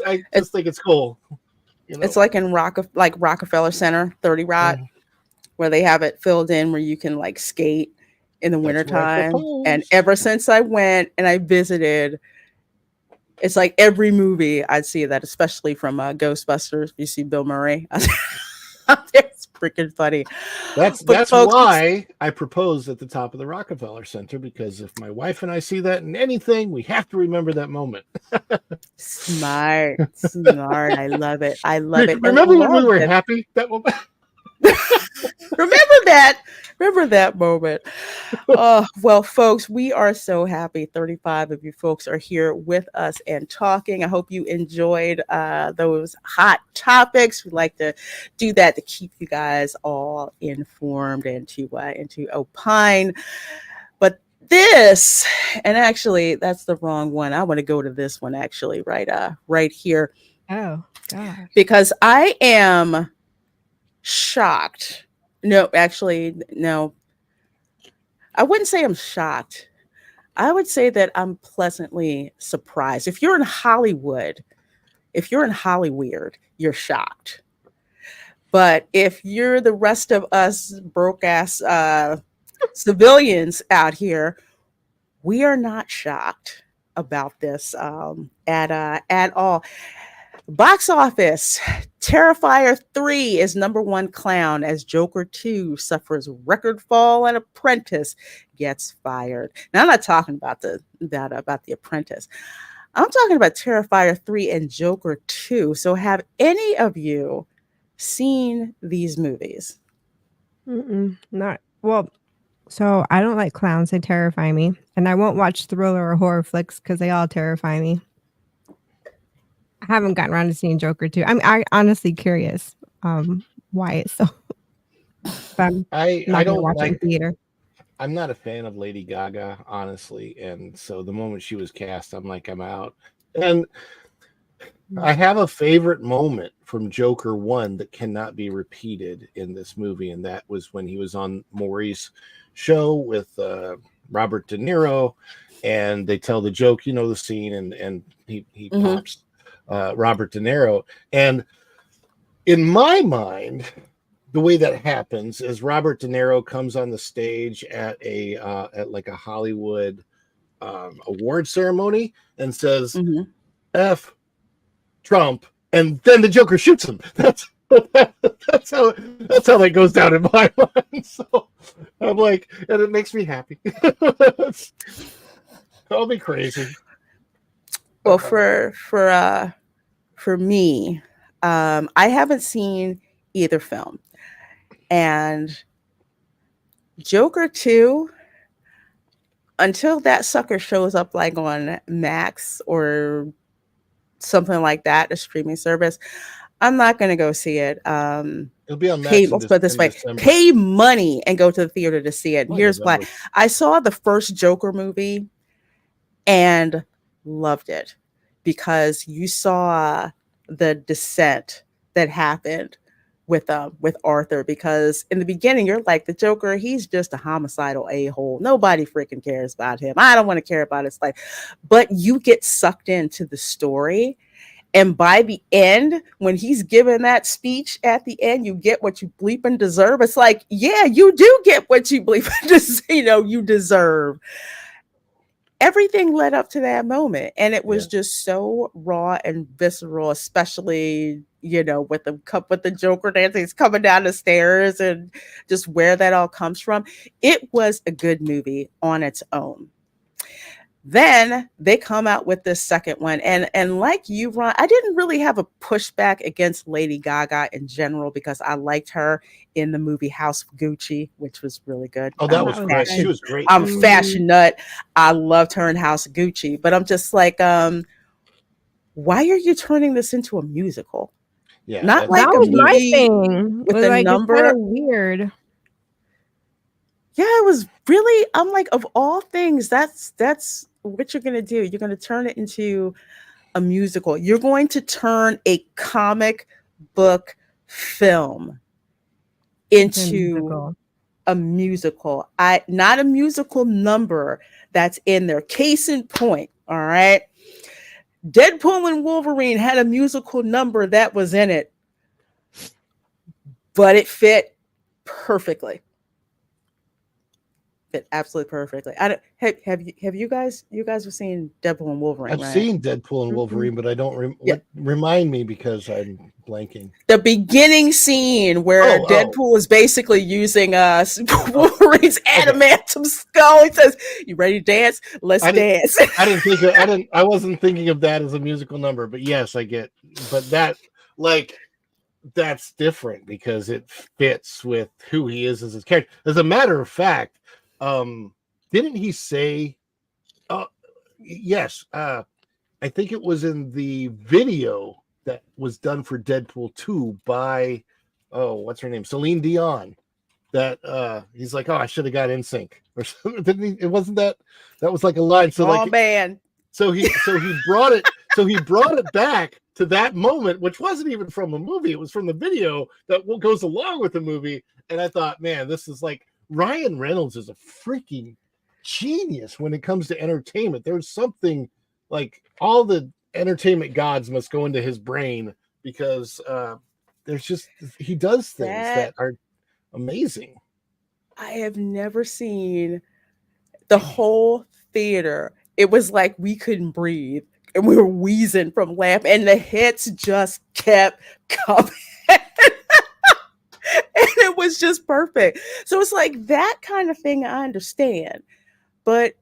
I just think it's cool.
It's like in Rockefeller Center, 30 Rock, where they have it filled in where you can like skate in the wintertime. And ever since I went and I visited, it's like every movie I'd see that, especially from Ghostbusters. You see Bill Murray. It's freaking funny.
That's why I proposed at the top of the Rockefeller Center, because if my wife and I see that in anything, we have to remember that moment.
Smart. I love it.
Remember when we were happy that moment?
Remember that moment. Oh, well, folks, we are so happy 35 of you folks are here with us and talking. I hope you enjoyed those hot topics. We like to do that to keep you guys all informed and to opine. But this, and actually that's the wrong one. I want to go to this one actually right here.
Oh, God.
Because I am shocked. No. I wouldn't say I'm shocked. I would say that I'm pleasantly surprised. If you're in Hollywood, you're shocked. But if you're the rest of us broke ass civilians out here, we are not shocked about this at all. Box office, Terrifier 3 is #1 clown as Joker 2 suffers record fall and Apprentice gets fired. Now I'm not talking about the Apprentice. I'm talking about Terrifier 3 and Joker 2. So have any of you seen these movies?
Not well. So I don't like clowns. They terrify me. And I won't watch thriller or horror flicks because they all terrify me. I haven't gotten around to seeing Joker 2. I honestly curious why it's so. But I'm
I
not gonna
don't
watch it in
like.
theater.
I'm not a fan of Lady Gaga, honestly, and so the moment she was cast, I'm like, I'm out. And I have a favorite moment from Joker 1 that cannot be repeated in this movie, and that was when he was on Maury's show with Robert De Niro, and they tell the joke, you know, the scene, and he pops Robert De Niro. And in my mind, the way that happens is Robert De Niro comes on the stage at like a Hollywood award ceremony and says, F Trump, and then the Joker shoots him. That's how that goes down in my mind. So I'm like, and it makes me happy. I'll be crazy.
Well, for me, I haven't seen either film, and Joker 2, until that sucker shows up like on Max or something like that, a streaming service, I'm not going to go see it.
It'll be on Max.
Let's put it this way: pay money and go to the theater to see it. And here's why: I saw the first Joker movie and loved it, because you saw the descent that happened with Arthur. Because in the beginning, you're like, the Joker, he's just a homicidal a-hole. Nobody freaking cares about him. I don't want to care about his life. But you get sucked into the story. And by the end, when he's given that speech at the end, you get what you bleeping deserve. It's like, yeah, you do get what you bleeping you deserve. Everything led up to that moment, and it was just so raw and visceral, especially with the Joker dance, he's coming down the stairs, and just where that all comes from. It was a good movie on its own. Then they come out with this second one, and like you, Ron, I didn't really have a pushback against Lady Gaga in general, because I liked her in the movie House of Gucci, which was really good.
Oh, that was great. She was great.
I'm a fashion nut. I loved her in House of Gucci, but I'm just like, why are you turning this into a musical?
Yeah,
not like
that
a
was
movie
my thing.
with a
like,
number.
It's kind of weird.
Yeah, it was really. I'm like, of all things, that's what you're gonna do. You're gonna turn it into a musical. You're going to turn a comic book film into a musical. Not a musical number that's in there. Case in point, all right. Deadpool and Wolverine had a musical number that was in it, but it fit perfectly. Fit absolutely perfectly. I don't have you guys have seen Deadpool and Wolverine?
I've seen Deadpool and Wolverine, but I don't remind me, because I'm blanking.
The beginning scene where Deadpool is basically using Wolverine's adamantium skull. He says, "You ready to dance? Let's dance."
I wasn't thinking of that as a musical number, but yes, I get. But that's different, because it fits with who he is as his character. As a matter of fact, didn't he say? Yes. I think it was in the video that was done for Deadpool 2 by what's her name? Celine Dion. That he's like, I should have got NSYNC or something. Didn't he? It wasn't that was like a line. So
man.
So he brought it. So he brought it back to that moment, which wasn't even from a movie. It was from the video that goes along with the movie. And I thought, man, this is like, Ryan Reynolds is a freaking genius when it comes to entertainment. There's something like, all the entertainment gods must go into his brain, because he does things that are amazing.
I have never seen the whole theater. It was like we couldn't breathe and we were wheezing from laughing, and the hits just kept coming. And it was just perfect. So it's like that kind of thing I understand. But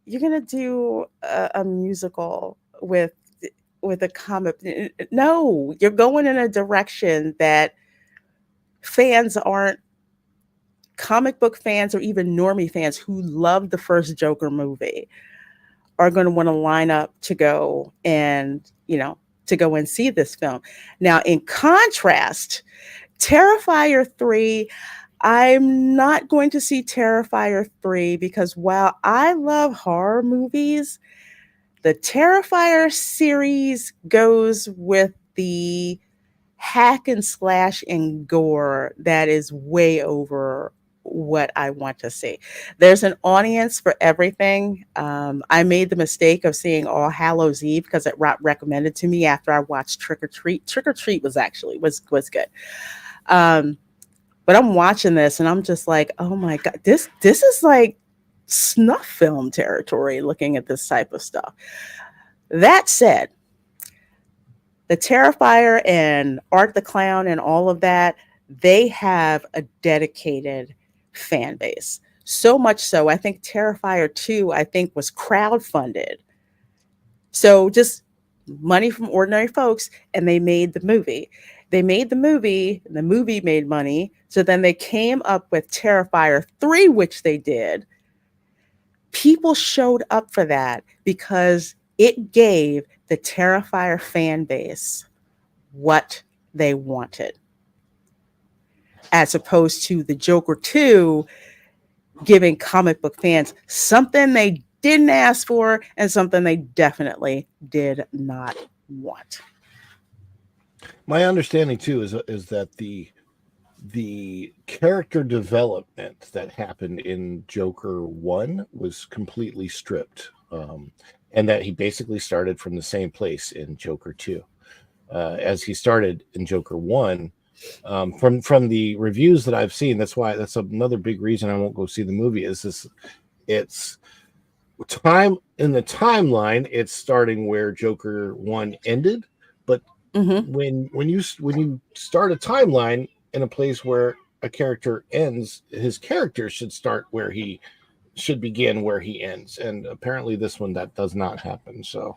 you're going to do a musical with a comic. No, you're going in a direction that fans aren't, comic book fans or even normie fans who love the first Joker movie are going to want to line up to go and, to go and see this film. Now, in contrast, Terrifier 3, I'm not going to see Terrifier 3 because while I love horror movies, the Terrifier series goes with the hack and slash and gore that is way over what I want to see. There's an audience for everything. I made the mistake of seeing All Hallows Eve because it got recommended to me after I watched Trick or Treat. Trick or Treat was good. But I'm watching this and I'm just like, oh my God, this is like snuff film territory looking at this type of stuff. That said, the Terrifier and Art the Clown and all of that, they have a dedicated fan base. So much so, I think Terrifier 2, was crowdfunded. So just money from ordinary folks, and they made the movie. They made the movie, and the movie made money. So then they came up with Terrifier 3, which they did. People showed up for that because it gave the Terrifier fan base what they wanted, as opposed to the Joker 2 giving comic book fans something they didn't ask for and something they definitely did not want.
My understanding too is that the character development that happened in Joker 1 was completely stripped, and that he basically started from the same place in Joker 2 as he started in Joker 1. From the reviews that I've seen, that's another big reason I won't go see the movie. It's time in the timeline. It's starting where Joker 1 ended, but when you start a timeline in a place where a character ends, his character should start where he should begin, where he ends. And apparently this one, that does not happen. So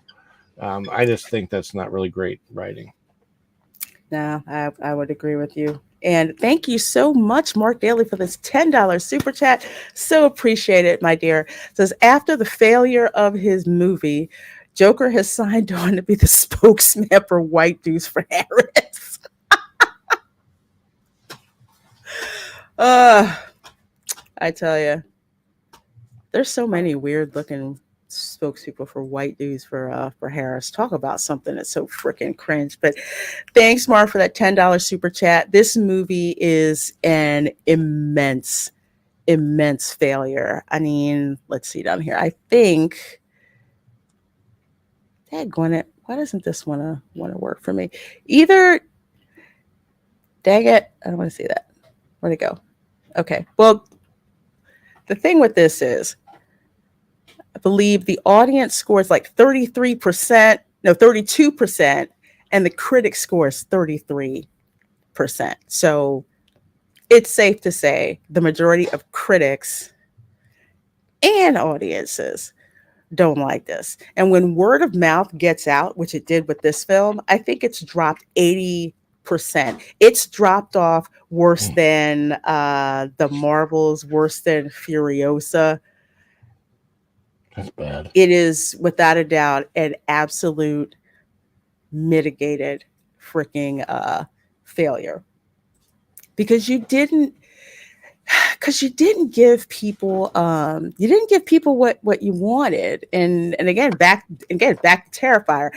I just think that's not really great writing.
No, I would agree with you. And thank you so much, Mark Daly, for this $10 super chat. So appreciate it, my dear. It says, after the failure of his movie, Joker has signed on to be the spokesman for white dudes for Harris. I tell you, there's so many weird looking spokespeople for white dudes for Harris. Talk about something that's so freaking cringe. But thanks, Mark, for that $10 super chat. This movie is an immense failure. I mean, let's see down here. I think, daggone it, why doesn't this want to work for me? Either, dang it, I don't want to see that. Where'd it go? Okay, well, the thing with this is, I believe the audience scores like 32%, and the critic scores 33%. So it's safe to say the majority of critics and audiences don't like this. And when word of mouth gets out, which it did with this film, I think it's dropped 80%. It's dropped off worse than the Marvels, worse than Furiosa.
That's bad.
It is without a doubt an absolute mitigated freaking failure, because you didn't give people what you wanted. And again back to Terrifier.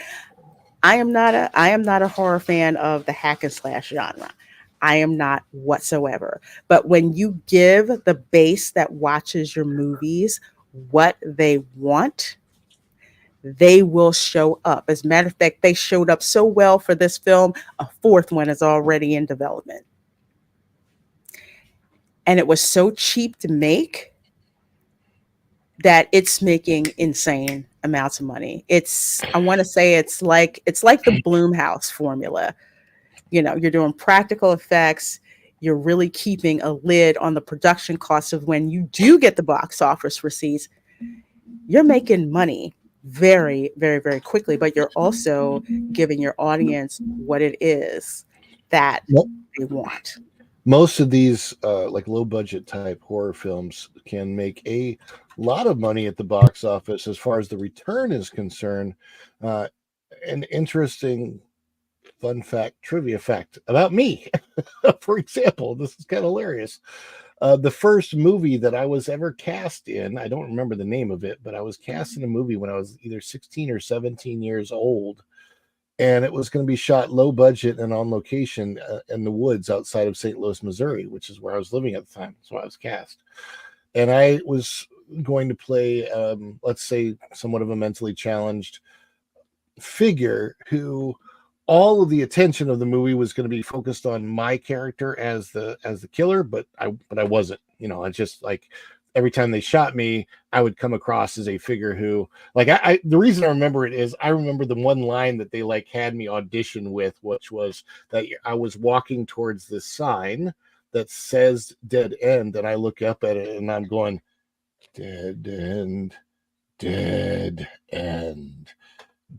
I am not a horror fan of the hack and slash genre. I am not whatsoever. But when you give the base that watches your movies what they want, they will show up. As a matter of fact, they showed up so well for this film, a fourth one is already in development. And it was so cheap to make that it's making insane amounts of money. I want to say it's like the Blumhouse formula. You know, you're doing practical effects. You're really keeping a lid on the production costs of when you do get the box office receipts. You're making money very, very, very quickly, but you're also giving your audience what it is that they want.
Most of these like low budget type horror films can make a lot of money at the box office as far as the return is concerned. an interesting fun fact, trivia fact about me. For example, this is kind of hilarious. The first movie that I was ever cast in, I don't remember the name of it, but I was cast in a movie when I was either 16 or 17 years old. And it was going to be shot low budget and on location in the woods outside of St. Louis, Missouri, which is where I was living at the time. So I was cast. And I was going to play, let's say, somewhat of a mentally challenged figure who all of the attention of the movie was going to be focused on my character as the killer, but I wasn't. I just like every time they shot me, I would come across as a figure who, like, I the reason I remember it is I remember the one line that they like had me audition with, which was that I was walking towards this sign that says dead end, and I look up at it and I'm going, dead end, dead end,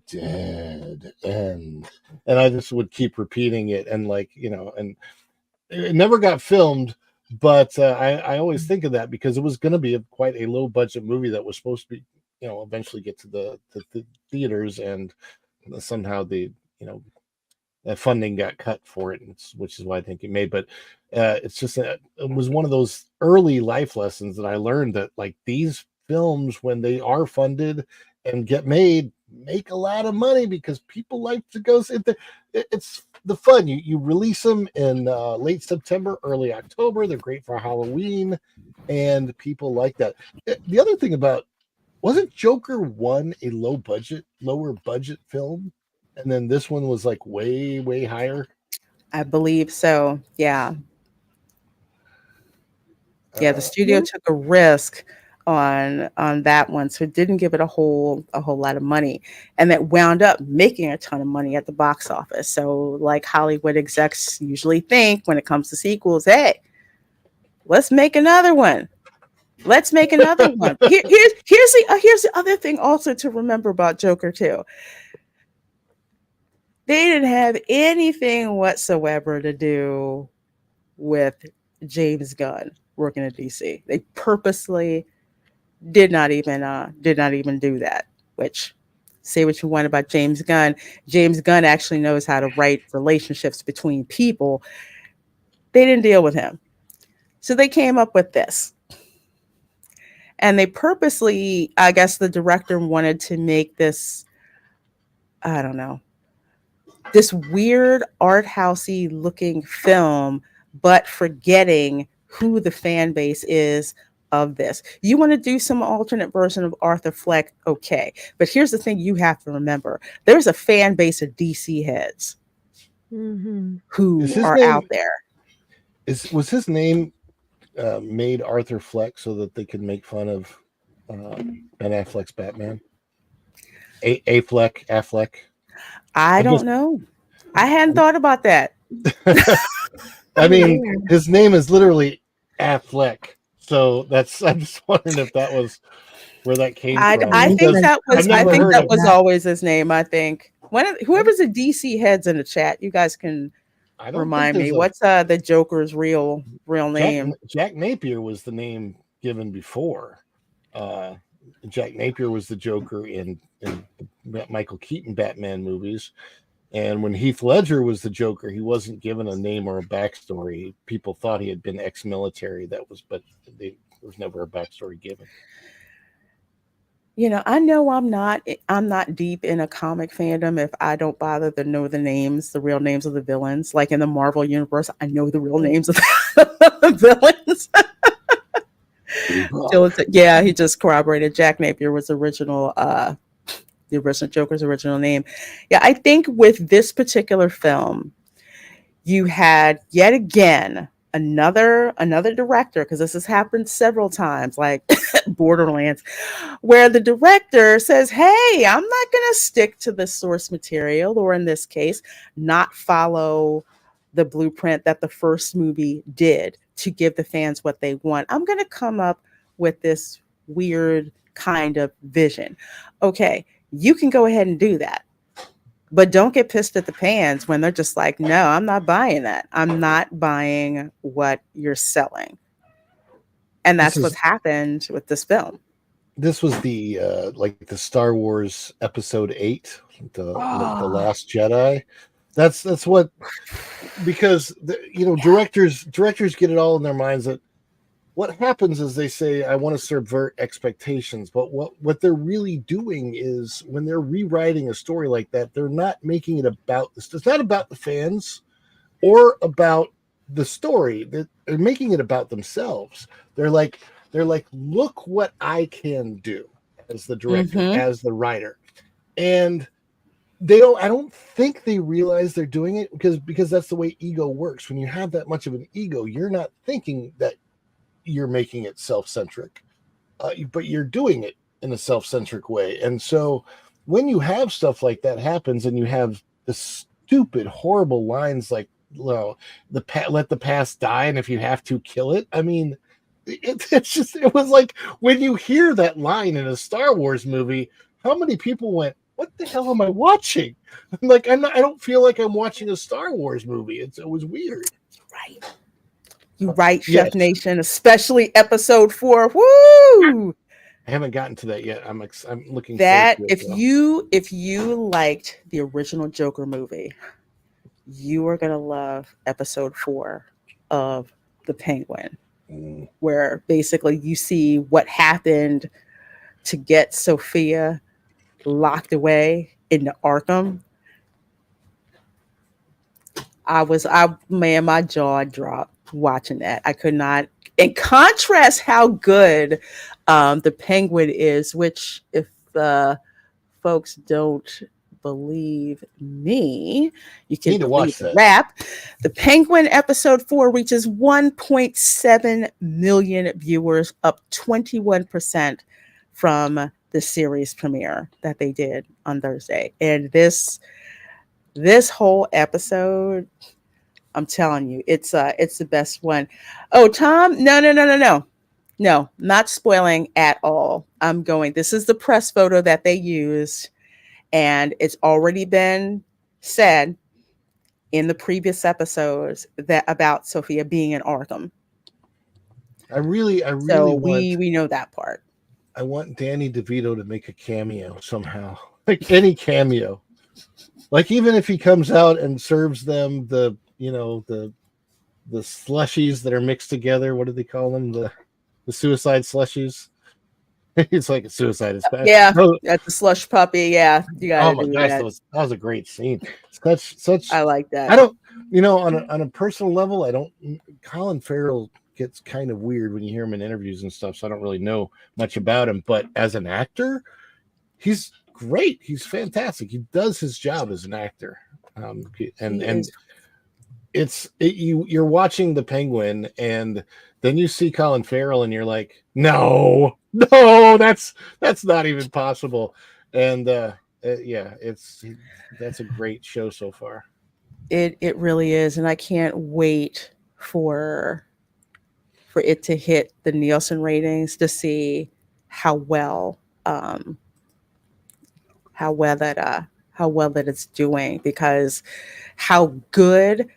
dead end, and I just would keep repeating it, and and it never got filmed, but I always think of that because it was going to be quite a low budget movie that was supposed to be eventually get to the theaters, and somehow the funding got cut for it, which is why I think it made. But it's just it was one of those early life lessons that I learned that like these films, when they are funded and get made, make a lot of money because people like to go see it. It's the fun. You release them in late September, early October. They're great for Halloween, and people like that. The other thing about, wasn't Joker 1 a lower budget film, and then this one was like way higher?
I believe so. Yeah. The studio took a risk on that one, so it didn't give it a whole lot of money, and that wound up making a ton of money at the box office. So like Hollywood execs usually think when it comes to sequels, hey, let's make another one. Here's the other thing also to remember about Joker 2. They didn't have anything whatsoever to do with James Gunn working at DC. They purposely did not even do that. Which, say what you want about James Gunn, James Gunn actually knows how to write relationships between people. They didn't deal with him, so they came up with this. And they purposely, I guess the director wanted to make this, I don't know, this weird art housey looking film, but forgetting who the fan base is of this. You want to do some alternate version of Arthur Fleck, okay. But here's the thing you have to remember. There's a fan base of DC heads who are out there.
Was his name made Arthur Fleck so that they could make fun of Ben Affleck's Batman? Affleck?
I don't know. I hadn't thought about that.
I mean, his name is literally Affleck. So I'm just wondering if that was where that came from.
I think that was always his name. I think whoever's a DC heads in the chat, you guys can remind me. What's the Joker's real name?
Jack Napier was the name given before. Jack Napier was the Joker in Michael Keaton Batman movies. And when Heath Ledger was the Joker, he wasn't given a name or a backstory. People thought he had been ex-military. But there was never a backstory given.
I know I'm not deep in a comic fandom if I don't bother to know the real names of the villains. Like in the Marvel universe, I know the real names of the villains. Yeah, he just corroborated. Jack Napier was the original Joker's original name. Yeah, I think with this particular film, you had yet again another director, because this has happened several times, like Borderlands, where the director says, hey, I'm not going to stick to the source material, or in this case, not follow the blueprint that the first movie did to give the fans what they want. I'm going to come up with this weird kind of vision. Okay, you can go ahead and do that. But don't get pissed at the fans when they're just like, no, I'm not buying that. I'm not buying what you're selling. And that's what's happened with this film.
this was the like the Star Wars Episode 8, the Last Jedi. That's what, because directors get it all in their minds that what happens is they say, I want to subvert expectations, but what they're really doing is when they're rewriting a story like that, they're not making it about this. It's not about the fans or about the story. They're making it about themselves. They're like, look what I can do as the director, as the writer. And I don't think they realize they're doing it because that's the way ego works. When you have that much of an ego, you're not thinking that you're making it self-centric, but you're doing it in a self-centric way. And so when you have stuff like that happens and you have the stupid, horrible lines like, well, let the past die, and if you have to, kill it. I mean, it was like when you hear that line in a Star Wars movie, how many people went, what the hell am I watching? Like, I don't feel like I'm watching a Star Wars movie. It was weird.
Right. You right, Chef Nation, especially episode 4. Woo!
I haven't gotten to that yet. I'm looking
that
forward to it,
if you liked the original Joker movie, you are gonna love episode 4 of The Penguin, where basically you see what happened to get Sophia locked away into Arkham. My jaw dropped watching that. I could not. In contrast, how good the Penguin is, which if folks don't believe me, you can watch the rap. The Penguin episode 4 reaches 1.7 million viewers, up 21% from the series premiere that they did on Thursday. And this whole episode, I'm telling you, it's the best one. Oh, Tom, no, not spoiling at all. This is the press photo that they used, and it's already been said in the previous episodes that about Sophia being in Arkham.
I really
so we know that part.
I want Danny DeVito to make a cameo somehow, like any cameo. Like, even if he comes out and serves them the slushies that are mixed together. What do they call them? The suicide slushies. It's like a suicide.
Yeah, that's the slush puppy. Yeah, you got to do that.
That was a great scene. Such.
I like that.
I don't, on a personal level, I don't. Colin Farrell gets kind of weird when you hear him in interviews and stuff, so I don't really know much about him. But as an actor, he's great. He's fantastic. He does his job as an actor, you're watching The Penguin, and then you see Colin Farrell, and you're like, no, that's not even possible. And that's a great show so far.
It really is, and I can't wait for it to hit the Nielsen ratings to see how well that it's doing, because how good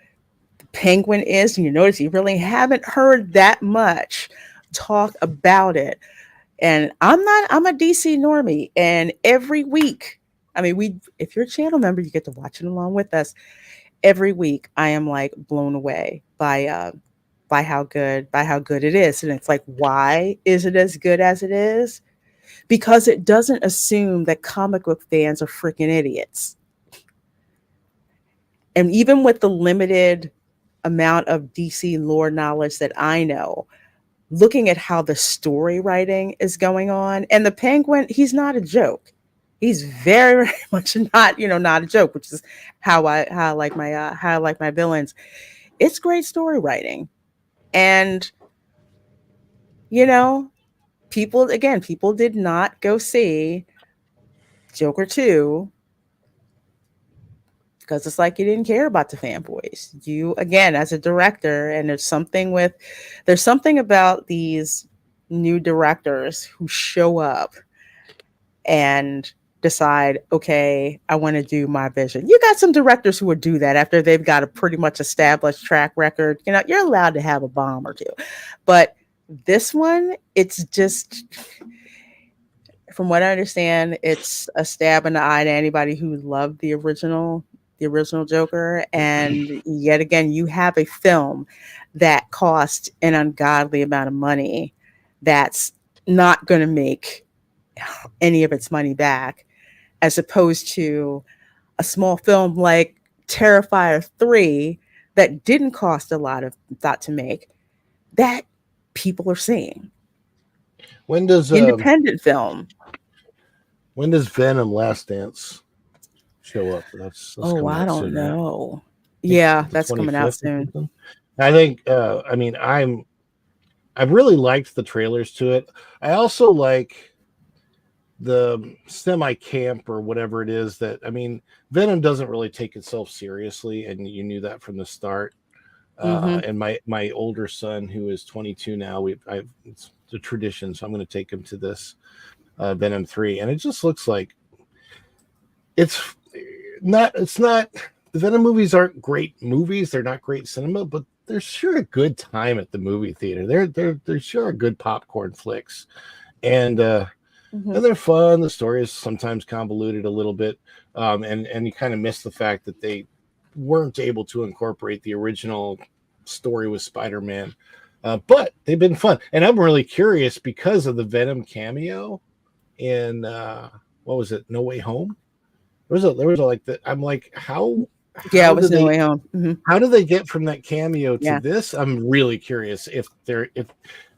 Penguin is, and you notice you really haven't heard that much talk about it. And I'm a DC normie, and every week, if you're a channel member, you get to watch it along with us. Every week I am like blown away by how good it is. And it's like, why is it as good as it is? Because it doesn't assume that comic book fans are freaking idiots. And even with the limited amount of DC lore knowledge that I know, looking at how the story writing is going on, and the Penguin, he's not a joke. He's very, very much not a joke, which is how I like my villains. It's great story writing. And people did not go see Joker 2 because it's like you didn't care about the fanboys. You, again, as a director, and there's something about these new directors who show up and decide, okay, I want to do my vision. You got some directors who would do that after they've got a pretty much established track record. You're allowed to have a bomb or two. But this one, it's just, from what I understand, it's a stab in the eye to anybody who loved the original Joker. And yet again, you have a film that cost an ungodly amount of money that's not going to make any of its money back, as opposed to a small film like Terrifier 3 that didn't cost a lot of thought to make, that people are seeing.
When does
Independent film.
When does Venom Last Dance show up? That's
Oh,
coming
I
out
don't
soon, right?
know.
I think
Yeah,
the
that's coming out
25th or
soon.
something. I think I mean I've really liked the trailers to it. I also like the semi-camp or whatever it is that, I mean, Venom doesn't really take itself seriously, and you knew that from the start. And my older son, who is 22 now, it's the tradition, so I'm going to take him to this Venom 3, and it just looks like it's not the Venom movies aren't great movies, they're not great cinema, but they're sure a good time at the movie theater. They're sure good popcorn flicks, and they're fun. The story is sometimes convoluted a little bit, and you kind of miss the fact that they weren't able to incorporate the original story with Spider-Man, but they've been fun. And I'm really curious because of the Venom cameo in what was it, No Way Home? There was a like that. I'm like, how
Yeah, it was No Way Home.
how do they get from that cameo to
Yeah.
this? I'm really curious if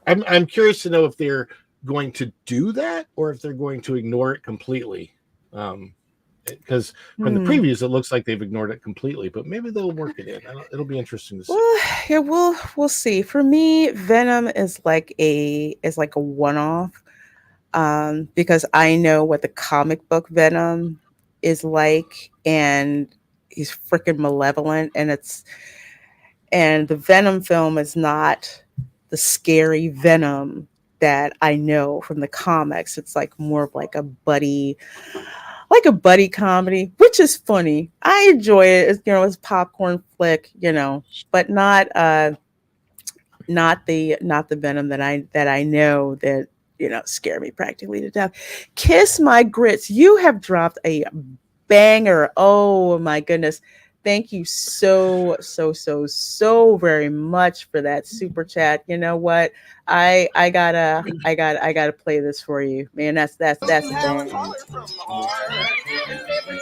I'm curious to know if they're going to do that or if they're going to ignore it completely. Because from the previews, it looks like they've ignored it completely, but maybe they'll work it in. It'll be interesting to see.
Well, yeah, we'll see. For me, Venom is like a one-off, because I know what the comic book Venom is like, and he's freaking malevolent, and the Venom film is not the scary Venom that I know from the comics. It's like more of like a buddy comedy, which is funny. I enjoy it. It's, it's popcorn flick, but not the Venom that I know that scare me practically to death. Kiss My Grits, you have dropped a banger. Oh my goodness. Thank you so very much for that super chat. You know what? I gotta play this for you, man. That's a thing.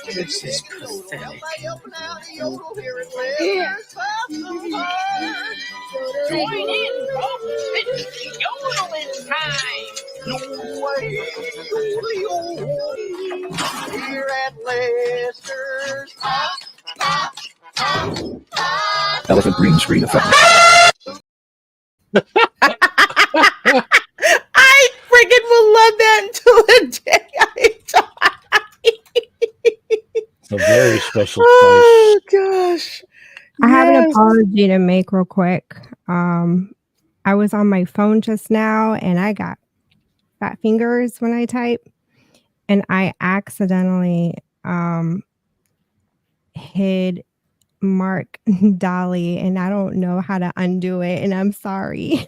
This is pathetic.
Join in, folks. It's yodeling time. Here at Lester's
Elephant green screen effect.
I freaking will love that until the day I die.
It's a very special
Oh gosh.
I have an apology to make real quick. I was on my phone just now and I got fat fingers when I type, and I accidentally hid Mark Dolly, and I don't know how to undo it, and I'm sorry.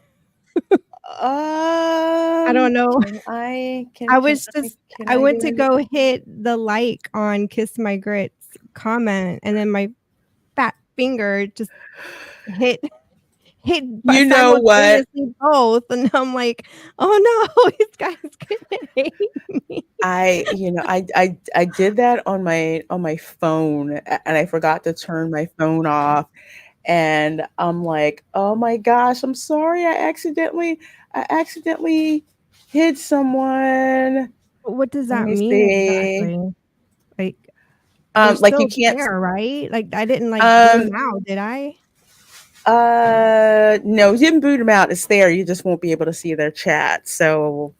I don't know. I went to go hit the like on Kiss My Grits comment, and then my fat finger just hit
You know what?
both, and I'm like, oh no, this guy's gonna hate me.
I did that on my phone, and I forgot to turn my phone off, and I'm like, oh my gosh, I'm sorry, I accidentally hit someone.
What does
Let
that
me
mean
see.
exactly? Like,
Like you can't
there, right? Like I didn't boot him out, did I?
No, you didn't boot them out. It's there. You just won't be able to see their chat. So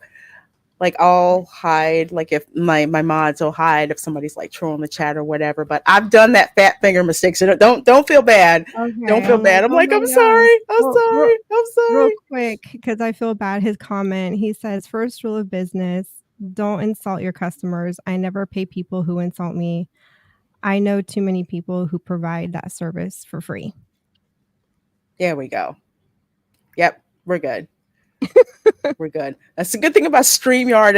like I'll hide, like if my mods will hide if somebody's like trolling the chat or whatever. But I've done that fat finger mistake. So don't feel bad.
Okay,
Don't feel bad. I'm like, I'm sorry. I'm sorry.
Real quick, because I feel bad. His comment, he says, first rule of business, don't insult your customers. I never pay people who insult me. I know too many people who provide that service for free.
There we go. Yep, we're good. We're good. That's the good thing about StreamYard.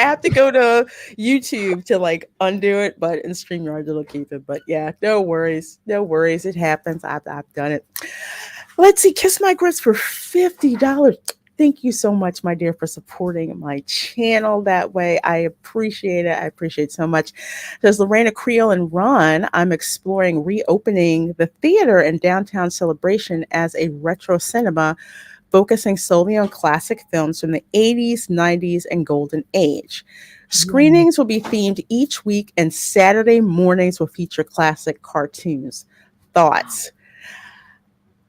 have to go to YouTube to like undo it, but in StreamYard it'll keep it. But yeah, no worries. No worries. It happens. I've done it. Let's see. Kiss My Grits for $50. Thank you so much, my dear, for supporting my channel that way. I appreciate it. I appreciate it so much. There's Lorena Creole and Ron. I'm exploring reopening the theater in downtown Celebration as a retro cinema, focusing solely on classic films from the 80s, 90s, and Golden Age. Screenings will be themed each week, and Saturday mornings will feature classic cartoons. Thoughts?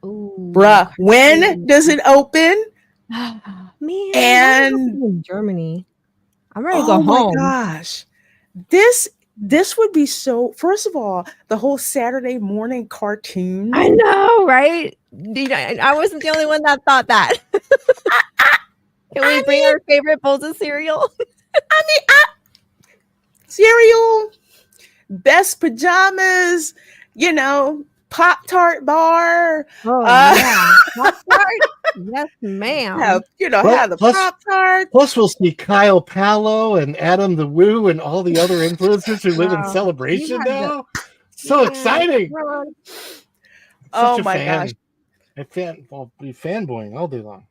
Ooh,
Bruh, when does it open?
Man,
And
in Germany, I'm ready to go
oh my
home.
gosh, this would be so. First of all, the whole Saturday morning cartoon.
I know, right? I wasn't the only one that thought that. Can we bring our favorite bowls of cereal?
Cereal, best pajamas, Pop-Tart bar.
Oh yeah, Pop-Tart? Yes, ma'am.
Have the Pop-Tart.
Plus, we'll see Kyle Palo and Adam the Woo and all the other influencers who live in Celebration now. So exciting!
Oh my gosh!
I'll be fanboying all day long.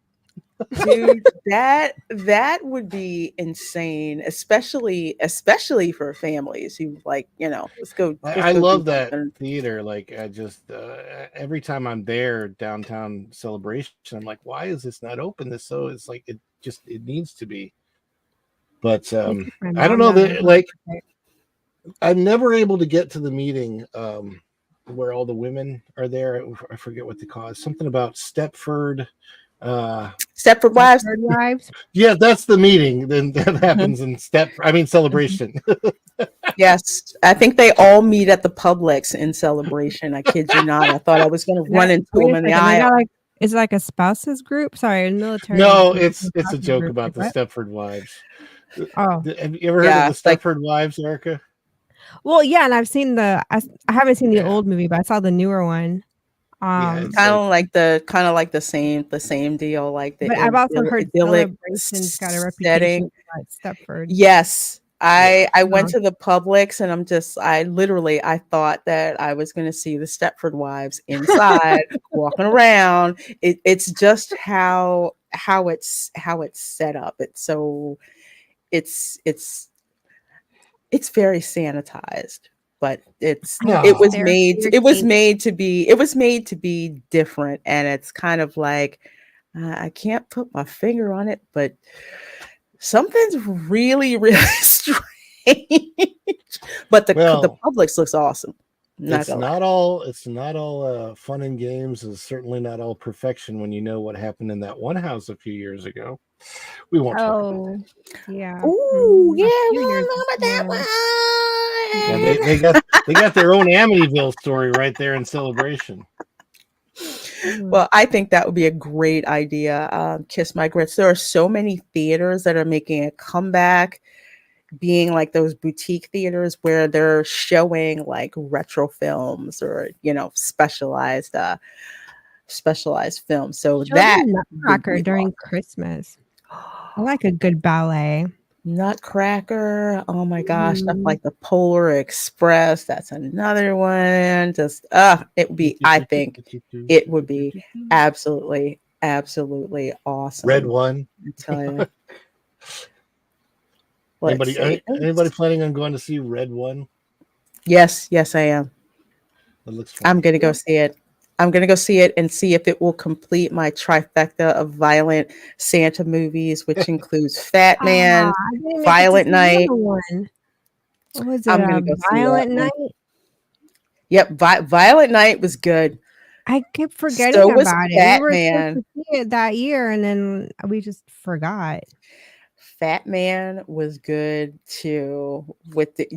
Dude, that would be insane, especially for families who let's go.
I love that theater. Like I just every time I'm there downtown Celebration, I'm like, why is this not open? It's like it needs to be. But I don't know that like I'm never able to get to the meeting where all the women are there. I forget what they call it. Something about Stepford
Wives.
Yeah, that's the meeting. Then that happens in Celebration.
Yes, I think they all meet at the Publix in Celebration. I kid you not. I thought I was going to run into them in the aisle.
Is it like a spouses group? Sorry, military.
No, it's a joke about the Stepford Wives.
Oh,
have you ever heard of the Stepford Wives, Erica?
Well, yeah, and I've seen I haven't seen the old movie, but I saw the newer one.
Kind of like the same deal. Like
but I've also heard Celebration's got a reputation for Stepford.
Yes, I went to the Publix and I thought that I was going to see the Stepford Wives inside walking around. It's just how it's set up. It's so it's very sanitized. But it was made to be different, and it's kind of like I can't put my finger on it, but something's really, really strange. But the Publix looks awesome.
It's not all fun and games. It's certainly not all perfection when you know what happened in that one house a few years ago. We won't talk about that.
Yeah.
Ooh, yeah, we don't know about that one.
Yeah, they got their own Amityville story right there in Celebration.
Well, I think that would be a great idea. Kiss My Grits. There are so many theaters that are making a comeback, being like those boutique theaters where they're showing like retro films or specialized films. So that
Nutcracker during Christmas. I like a good ballet.
Nutcracker. Oh my gosh, stuff like the Polar Express. That's another one. Just it would be. I think it would be absolutely awesome.
Red One.
I tell you.
Anybody planning on going to see Red One?
Yes, I am.
That looks fun.
I'm gonna go see it. I'm gonna go see it and see if it will complete my trifecta of violent Santa movies, which includes Fat Man, Violent Night.
What was it?
I'm gonna go see
Violent Night.
Yep, Violent Night was good.
I kept forgetting about it.
Fat
We were
Man.
supposed to see it that year, and then we just forgot.
Fat Man was good too. With the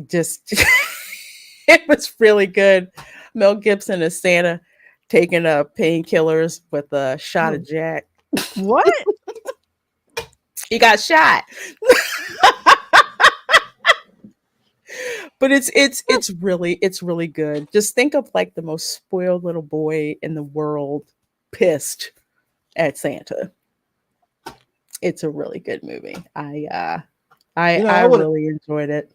it was really good. Mel Gibson as Santa taking painkillers with a shot of Jack.
What?
He got shot. But it's really good. Just think of like the most spoiled little boy in the world pissed at Santa. It's a really good movie. I I really enjoyed it.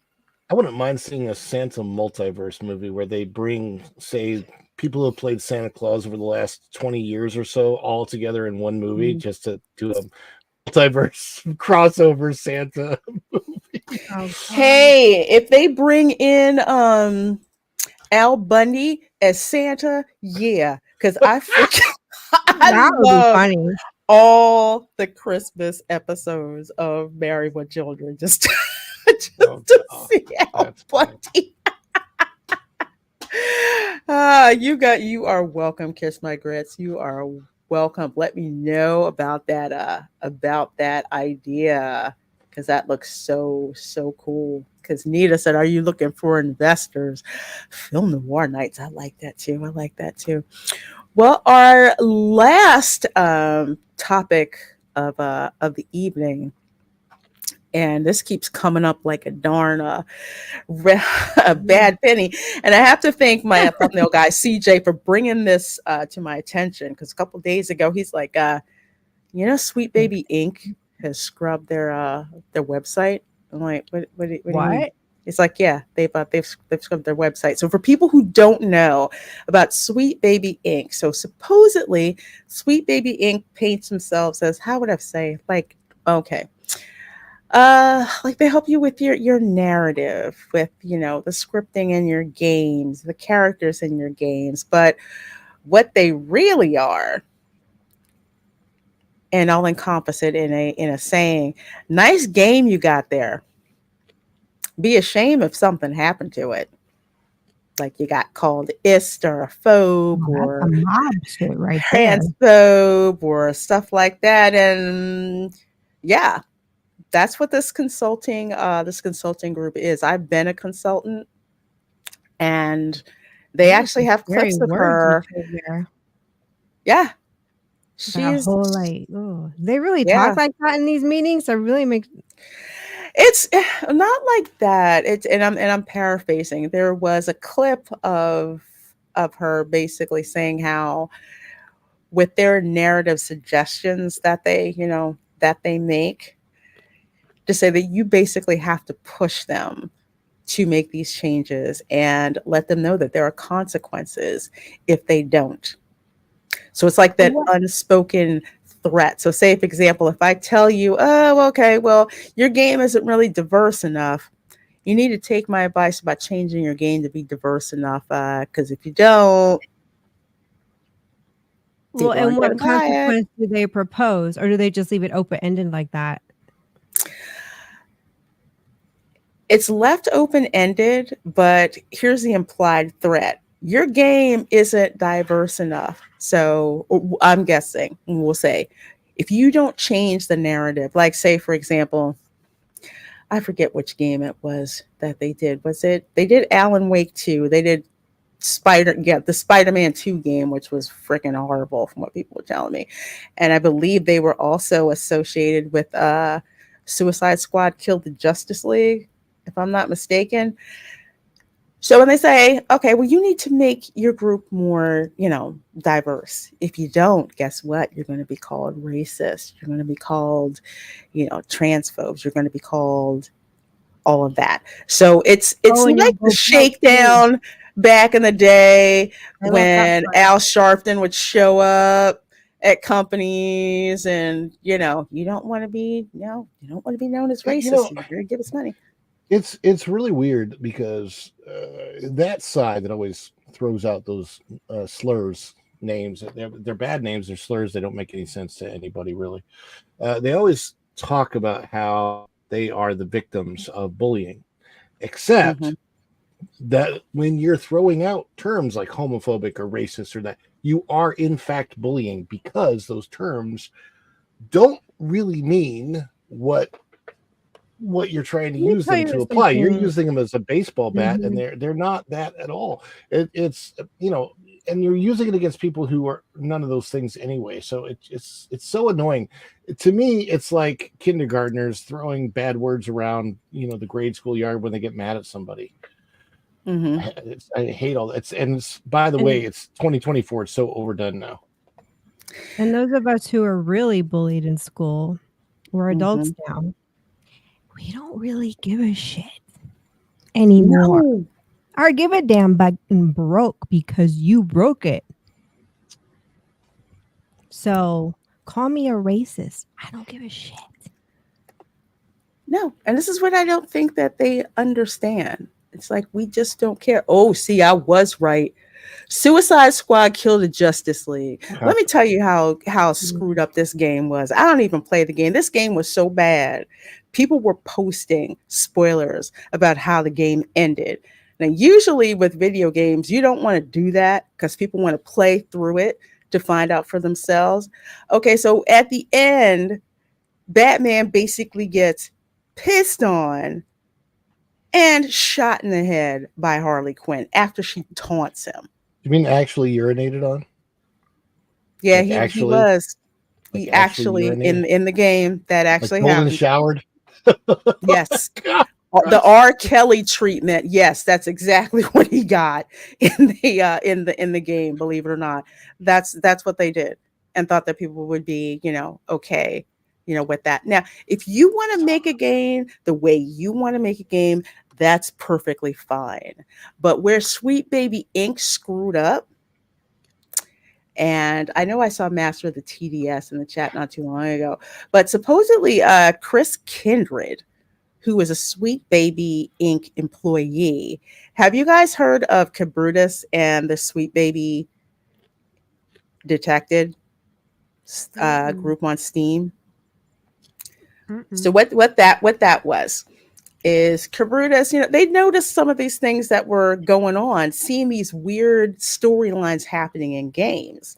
I wouldn't mind seeing a Santa multiverse movie where they bring, say, people who have played Santa Claus over the last 20 years or so all together in one movie, just to do a multiverse crossover Santa movie.
Hey, if they bring in Al Bundy as Santa, yeah, because I freaking
That would be
love
funny.
all the Christmas episodes of Married with Children just to see Al Bundy. You are welcome, Kiss My Grits. You are welcome. Let me know about that idea, because that looks so cool. Because Nita said, "Are you looking for investors?" Film noir nights. I like that too. Well, our last topic of the evening, and this keeps coming up like a darn a bad penny. And I have to thank my thumbnail guy CJ for bringing this to my attention, because a couple of days ago he's like, Sweet Baby Inc. has scrubbed their website. I'm like, what do you mean? It's like, yeah, they've scrubbed their website. So for people who don't know about Sweet Baby Inc., so supposedly Sweet Baby Inc. paints themselves as, how would I say, like, okay, like they help you with your narrative, with the scripting in your games, the characters in your games, but what they really are, and I'll encompass it in a saying, nice game you got there. Be ashamed if something happened to it. Like you got called ist or a phobe or
a mob shit right
transphobe or stuff like that. And yeah, that's what this consulting group is. I've been a consultant, and they actually have clips of her. Yeah.
She's whole like, oh, they really talk like that in these meetings. That really makes
it's not like that. And I'm paraphrasing. There was a clip of her basically saying how, with their narrative suggestions that they make, to say that you basically have to push them to make these changes and let them know that there are consequences if they don't. So it's like that unspoken threat. So say, for example, if I tell you, oh, okay, well, your game isn't really diverse enough, you need to take my advice about changing your game to be diverse enough, because if you don't,
well, and what consequence do they propose, or do they just leave it open-ended like that?
It's left open-ended, but here's the implied threat. Your game isn't diverse enough. So I'm guessing, we'll say, if you don't change the narrative, like say, for example, I forget which game it was that they did. They did Alan Wake 2. They did the Spider-Man 2 game, which was freaking horrible from what people were telling me. And I believe they were also associated with Suicide Squad Killed the Justice League, if I'm not mistaken. So when they say, okay, well, you need to make your group more, diverse. If you don't, guess what? You're going to be called racist. You're going to be called, transphobes. You're going to be called all of that. So it's like the shakedown back in the day when Al Sharpton would show up at companies, and you don't want to be known as racist. You're going to give us money.
It's really weird because that side that always throws out those slurs names, they're bad names, they're slurs, they don't make any sense to anybody really. They always talk about how they are the victims of bullying, except that when you're throwing out terms like homophobic or racist or that, you are in fact bullying, because those terms don't really mean what you're trying to use them to apply. You're using them as a baseball bat, and they're not that at all. It's and you're using it against people who are none of those things anyway. So it's so annoying. To me, it's like kindergartners throwing bad words around, the grade school yard when they get mad at somebody. I hate all that. It's by the way, it's 2024. It's so overdone now.
And those of us who are really bullied in school, we're adults now. we don't really give a shit anymore.
No.
Or give a damn button broke because you broke it. So call me a racist. I don't give a shit.
No. And this is what I don't think that they understand. It's like, we just don't care. Oh, see, I was right. Suicide Squad killed the Justice League. Let me tell you how screwed up this game was. I don't even play the game. This game was so bad. People were posting spoilers about how the game ended. Now, usually with video games, you don't want to do that because people want to play through it to find out for themselves. Okay, so at the end, Batman basically gets pissed on and shot in the head by Harley Quinn after she taunts him.
You mean actually urinated on?
Yeah,
Like
he
actually-
was.
like
He
actually
actually
urinated?
in the game that actually
Like golden
happened.
showered?
Yes. The R. Kelly treatment. Yes, that's exactly what he got in the game. Believe it or not, that's what they did, and thought that people would be, okay, with that. Now, if you want to make a game the way you want to make a game, that's perfectly fine. But where Sweet Baby Inc. screwed up, and I know I saw Master of the TDS in the chat not too long ago, but supposedly Chris Kindred, who was a Sweet Baby Inc. employee. Have you guys heard of Cabrutus and the Sweet Baby Detected group on Steam? So what that was is Cabrutus, they noticed some of these things that were going on, seeing these weird storylines happening in games.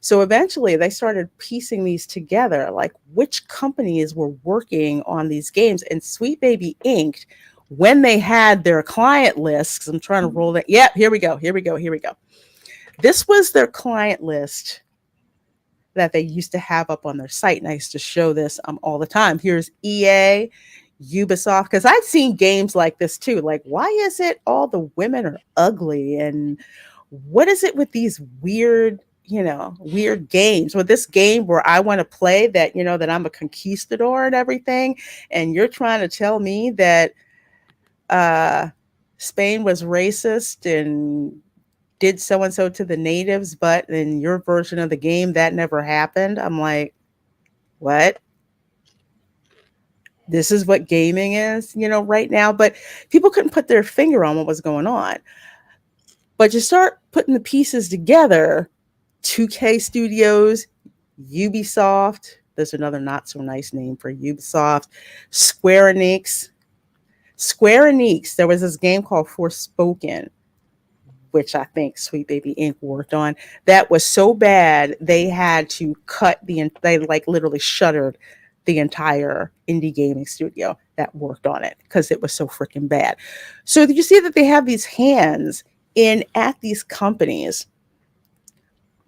So eventually they started piecing these together, like which companies were working on these games. And Sweet Baby Inc., when they had their client lists, I'm trying to roll that. Yep, here we go. This was their client list that they used to have up on their site. And I used to show this all the time. Here's EA, Ubisoft, because I've seen games like this too. Like, why is it all the women are ugly? And what is it with these weird games? With this game where I want to play that, that I'm a conquistador and everything, and you're trying to tell me that Spain was racist and did so and so to the natives, but in your version of the game that never happened. I'm like, what? This is what gaming is, right now. But people couldn't put their finger on what was going on. But you start putting the pieces together. 2K Studios, Ubisoft, there's another not so nice name for Ubisoft, Square Enix, there was this game called Forspoken, which I think Sweet Baby Inc. worked on, that was so bad they had to they literally shuttered the entire indie gaming studio that worked on it because it was so freaking bad. So you see that they have these hands at these companies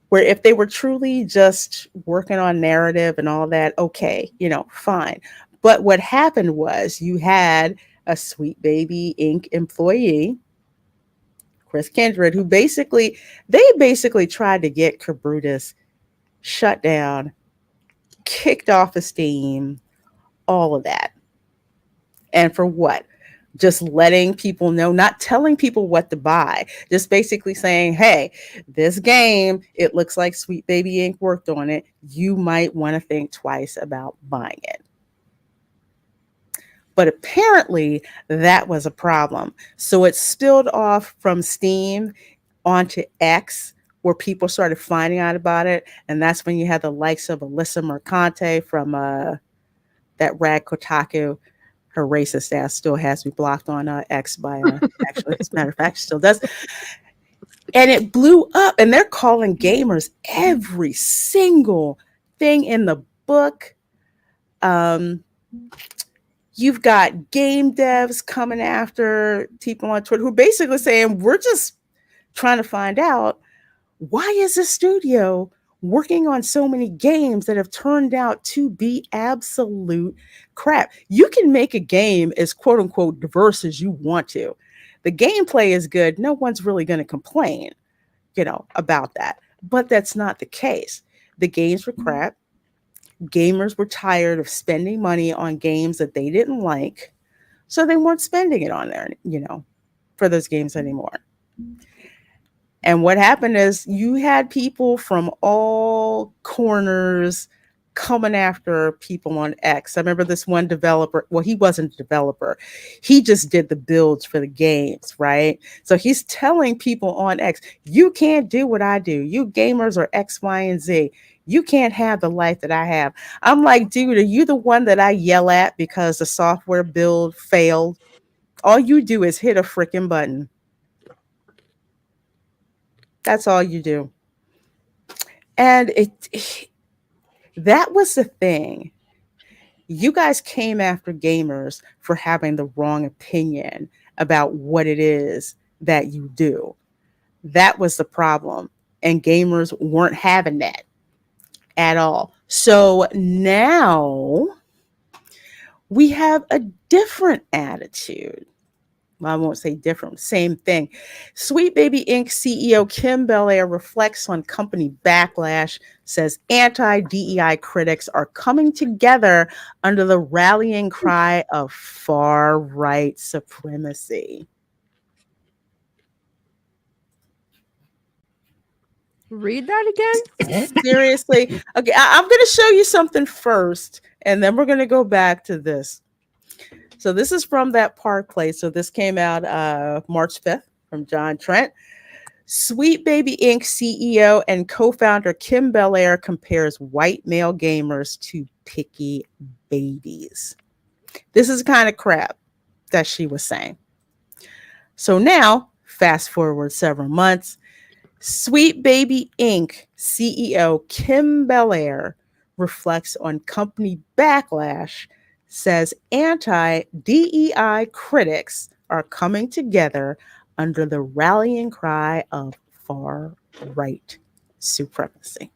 where if they were truly just working on narrative and all that, okay, fine. But what happened was you had a Sweet Baby Inc. employee, Chris Kindred, who basically tried to get Cabrutus shut down, kicked off of Steam, all of that. And for what? Just letting people know, not telling people what to buy, just basically saying, hey, this game, it looks like Sweet Baby Inc. worked on it. You might want to think twice about buying it. But apparently that was a problem. So it spilled off from Steam onto X, where people started finding out about it. And that's when you had the likes of Alyssa Mercante from that rag Kotaku. Her racist ass still has me blocked on X by actually, as a matter of fact, she still does. And it blew up, and they're calling gamers every single thing in the book. You've got game devs coming after people on Twitter who basically saying, we're just trying to find out, why is this studio working on so many games that have turned out to be absolute crap? You can make a game as quote unquote diverse as you want to. The gameplay is good. No one's really going to complain, about that. But that's not the case. The games were crap. gamers were tired of spending money on games that they didn't like, so they weren't spending it on there, for those games anymore. And what happened is you had people from all corners coming after people on X. I remember this one developer. Well, he wasn't a developer. He just did the builds for the games, right? So he's telling people on X, you can't do what I do. You gamers are X, Y, and Z. You can't have the life that I have. I'm like, dude, are you the one that I yell at because the software build failed? All you do is hit a freaking button. That's all you do. And that was the thing. You guys came after gamers for having the wrong opinion about what it is that you do. That was the problem. And gamers weren't having that at all. So now we have a different attitude. Well, I won't say different, same thing. Sweet Baby Inc. CEO Kim Belair reflects on company backlash, says anti-DEI critics are coming together under the rallying cry of far-right supremacy.
Read that again?
Seriously. Okay, I'm going to show you something first, and then we're going to go back to this. So this is from that Park Place. So this came out March 5th from John Trent. Sweet Baby Inc. CEO and co-founder Kim Belair compares white male gamers to picky babies. This is the kind of crap that she was saying. So now, fast forward several months, Sweet Baby Inc. CEO Kim Belair reflects on company backlash, says anti-DEI critics are coming together under the rallying cry of far-right supremacy.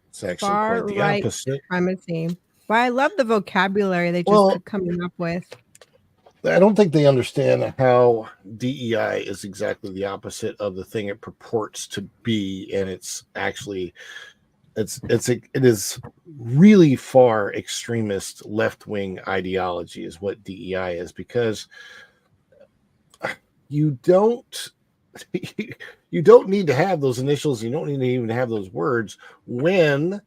It's actually quite the opposite.
Supremacy. Well, I love the vocabulary they just kept coming up with.
I don't think they understand how DEI is exactly the opposite of the thing it purports to be, and it's actually it is really far extremist left-wing ideology is what DEI is, because you don't need to have those initials, you don't need to even have those words when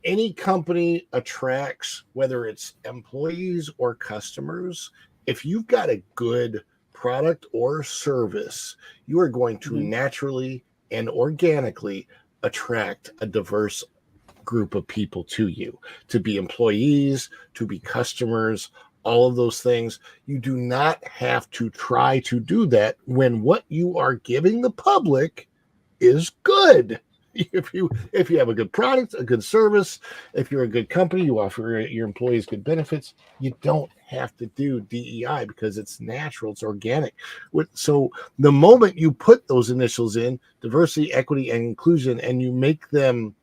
any company attracts, whether it's employees or customers. If you've got a good product or service, you are going to naturally and organically attract a diverse group of people to you, to be employees, to be customers, all of those things. You do not have to try to do that when what you are giving the public is good. If you have a good product, a good service, if you're a good company, you offer your employees good benefits, you don't have to do DEI because it's natural, it's organic. So the moment you put those initials in, diversity, equity, and inclusion, and you make them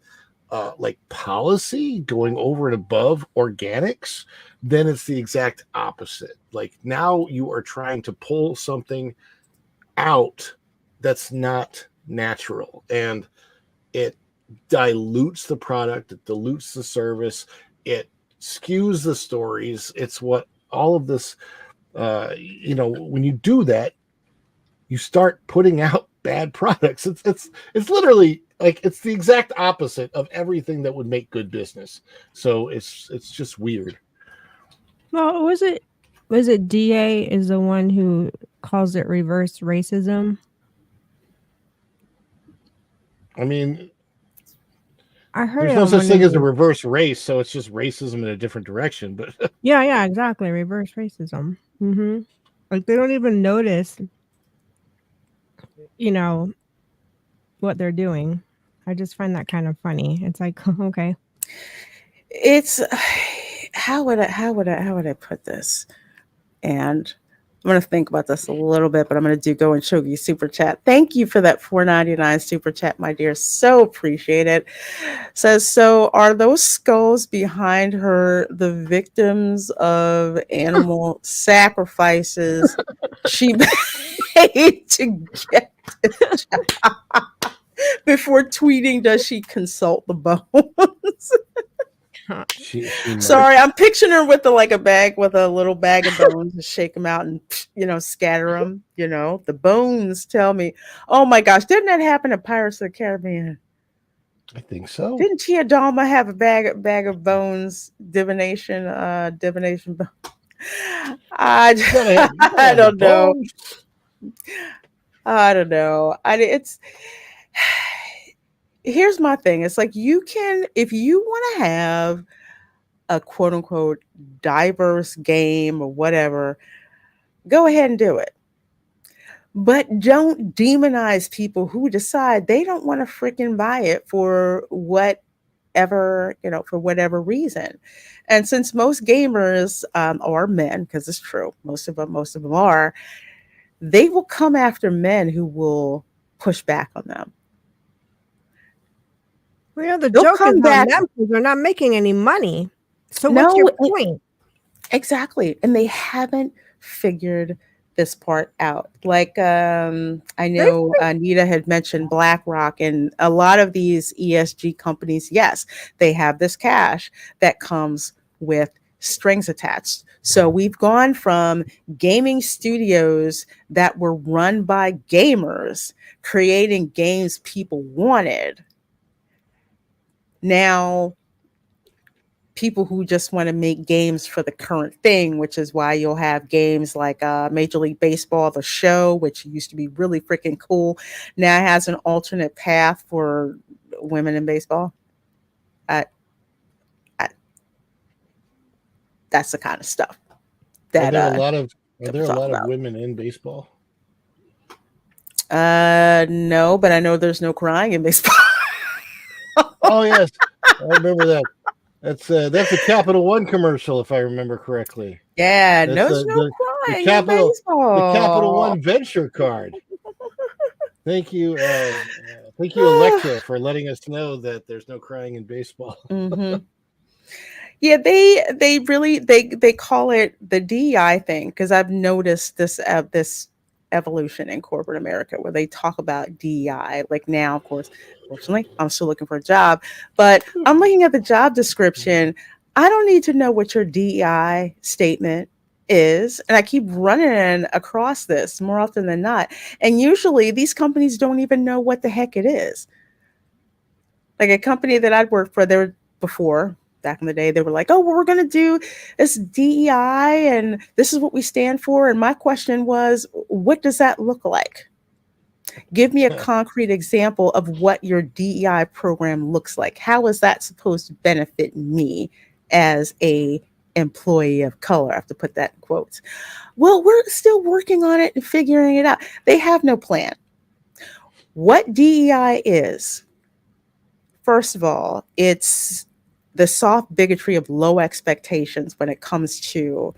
like policy going over and above organics, then it's the exact opposite. Like now you are trying to pull something out that's not natural, and it dilutes the product, it dilutes the service, it skews the stories. It's what all of this, when you do that, you start putting out bad products. It's literally like it's the exact opposite of everything that would make good business. So it's just weird.
Well, was it DA is the one who calls it reverse racism?
I mean,
I heard
there's no such thing as a reverse race, so it's just racism in a different direction. But
yeah, exactly, reverse racism. Like they don't even notice, what they're doing. I just find that kind of funny. It's like, okay,
it's how would I put this? And I'm going to think about this a little bit, but I'm going to go and show you super chat. Thank you for that $4.99 super chat, my dear. So appreciate it. Says, so are those skulls behind her the victims of animal sacrifices she made to get this job? Before tweeting, does she consult the bones?
She
Sorry, I'm picturing her with a bag with a little bag of bones and shake them out and scatter them. The bones tell me. Oh my gosh, didn't that happen at Pirates of the Caribbean?
I think so.
Didn't Tia Dalma have a bag of bones, divination? I don't know. I don't know. Here's my thing. It's like if you want to have a quote unquote diverse game or whatever, go ahead and do it. But don't demonize people who decide they don't want to freaking buy it for whatever reason. And since most gamers are men, because it's true, most of them are, they will come after men who will push back on them.
Well, the joke is on them because they're not making any money. So what's your point?
Exactly. And they haven't figured this part out. Like I know Anita had mentioned BlackRock, and a lot of these ESG companies, yes, they have this cash that comes with strings attached. So we've gone from gaming studios that were run by gamers creating games people wanted. Now people who just want to make games for the current thing, which is why you'll have games like Major League Baseball, the show, which used to be really freaking cool, now has an alternate path for women in baseball. That's the kind of stuff that
are there a lot of women in baseball?
No, but I know there's no crying in baseball.
Oh yes, I remember that. That's a Capital One commercial, if I remember correctly.
Yeah, there's no crying
the
in baseball.
The Capital One Venture card. Thank you, Electra, for letting us know that there's no crying in baseball.
Mm-hmm. Yeah, they really call it the DEI thing, because I've noticed this evolution in corporate America where they talk about DEI. Like now, of course, fortunately, I'm still looking for a job, but I'm looking at the job description. I don't need to know what your DEI statement is, and I keep running across this more often than not. And usually, these companies don't even know what the heck it is. Like a company that I'd worked for, there before. Back in the day, they were like, oh, well, we're going to do this DEI and this is what we stand for. And my question was, what does that look like? Give me a concrete example of what your DEI program looks like. How is that supposed to benefit me as a employee of color? I have to put that in quotes. Well, we're still working on it and figuring it out. They have no plan. What DEI is, first of all, it's the soft bigotry of low expectations when it comes to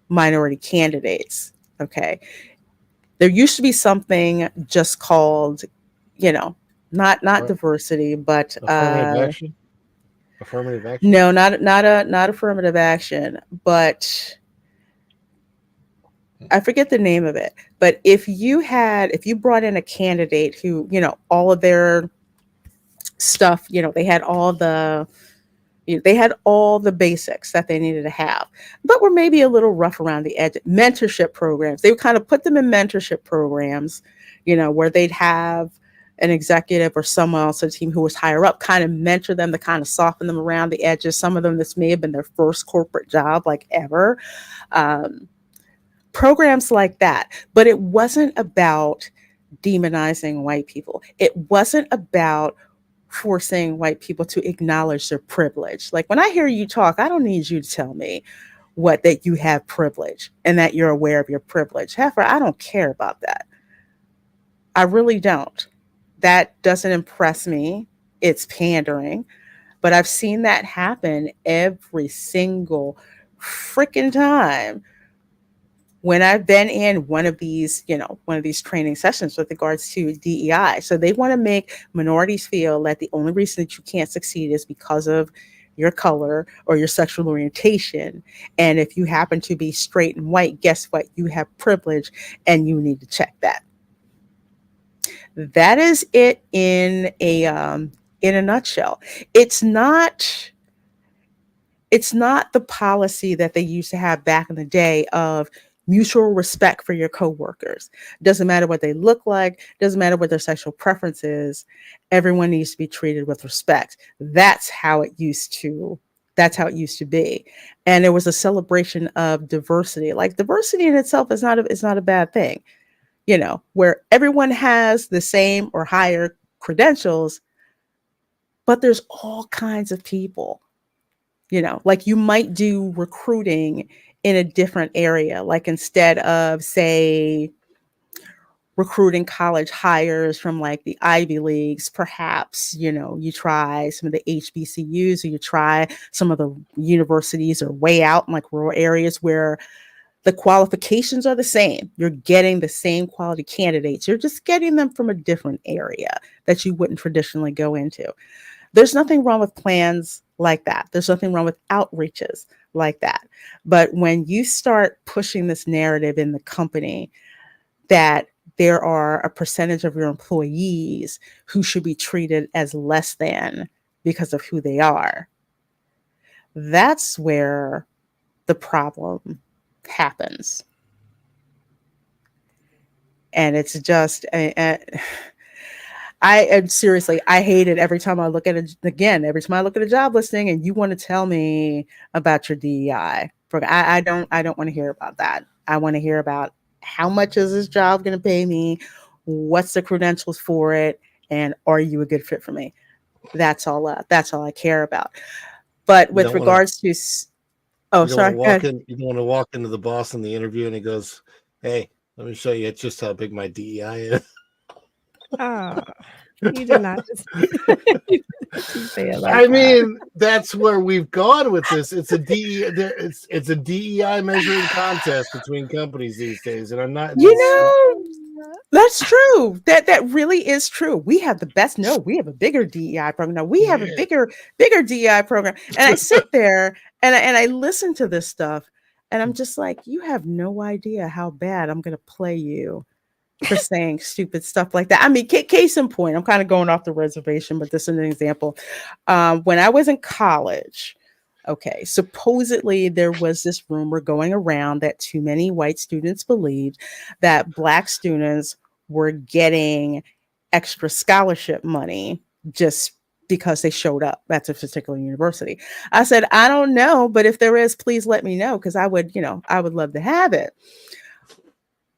minority candidates. Okay. There used to be something just called, not diversity, but
affirmative action.
No, not affirmative action, but I forget the name of it. But if you brought in a candidate who, all of their stuff, they had all the basics that they needed to have, but were maybe a little rough around the edge. Mentorship programs, they would kind of put them in mentorship programs, where they'd have an executive or someone else on the team who was higher up kind of mentor them to kind of soften them around the edges. Some of them, this may have been their first corporate job like ever. Programs like that. But it wasn't about demonizing white people. It wasn't about forcing white people to acknowledge their privilege. Like when I hear you talk, I don't need you to tell me that you have privilege and that you're aware of your privilege. Heifer, I don't care about that. I really don't. That doesn't impress me. It's pandering. But I've seen that happen every single freaking time when I've been in one of these training sessions with regards to DEI. So they want to make minorities feel that the only reason that you can't succeed is because of your color or your sexual orientation. And if you happen to be straight and white, guess what? You have privilege and you need to check that. That is it in a nutshell. It's not the policy that they used to have back in the day of mutual respect for your coworkers. Doesn't matter what they look like, doesn't matter what their sexual preference is. Everyone needs to be treated with respect. That's how it used to be. And there was a celebration of diversity. Like, diversity in itself is not a bad thing. Where everyone has the same or higher credentials, but there's all kinds of people. Like, you might do recruiting in a different area. Like, instead of, say, recruiting college hires from like the Ivy Leagues, perhaps, you try some of the HBCUs, or you try some of the universities or way out in like rural areas where the qualifications are the same. You're getting the same quality candidates. You're just getting them from a different area that you wouldn't traditionally go into. There's nothing wrong with plans like that. There's nothing wrong with outreaches like that. But when you start pushing this narrative in the company that there are a percentage of your employees who should be treated as less than because of who they are, that's where the problem happens. And it's just, seriously, I hate it every time I look at it. Again, every time I look at a job listing and you want to tell me about your DEI program, I don't want to hear about that. I want to hear about how much is this job going to pay me, what's the credentials for it, and are you a good fit for me? That's all I care about. But with regards to,
you don't want to walk into the boss in the interview and he goes, "Hey, let me show you just how big my DEI is."
Oh, you did not just say it like
I mean, that's where we've gone with this. It's a DEI measuring contest between companies these days, and I'm not.
That's true. That really is true. We have the best. No, we have a bigger DEI program. No, we have a bigger DEI program. And I sit there and I listen to this stuff, and I'm just like, you have no idea how bad I'm going to play you for saying stupid stuff like that. I mean, case in point, I'm kind of going off the reservation, but this is an example. When I was in college, okay, supposedly there was this rumor going around that too many white students believed that Black students were getting extra scholarship money just because they showed up at a particular university. I said, I don't know, but if there is, please let me know, because I would love to have it.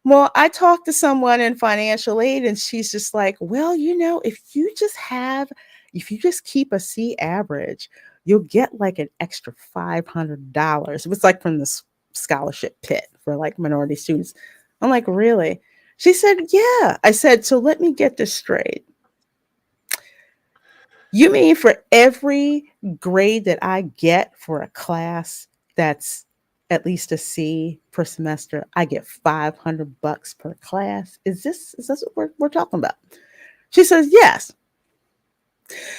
Well, I talked to someone in financial aid and she's just like, well, if you just keep a C average, you'll get like an extra $500. It was like from this scholarship pit for like minority students. I'm like, really? She said, yeah. I said, so let me get this straight. You mean for every grade that I get for a class that's at least a C per semester, I get $500 per class? Is this what we're talking about? She says, yes.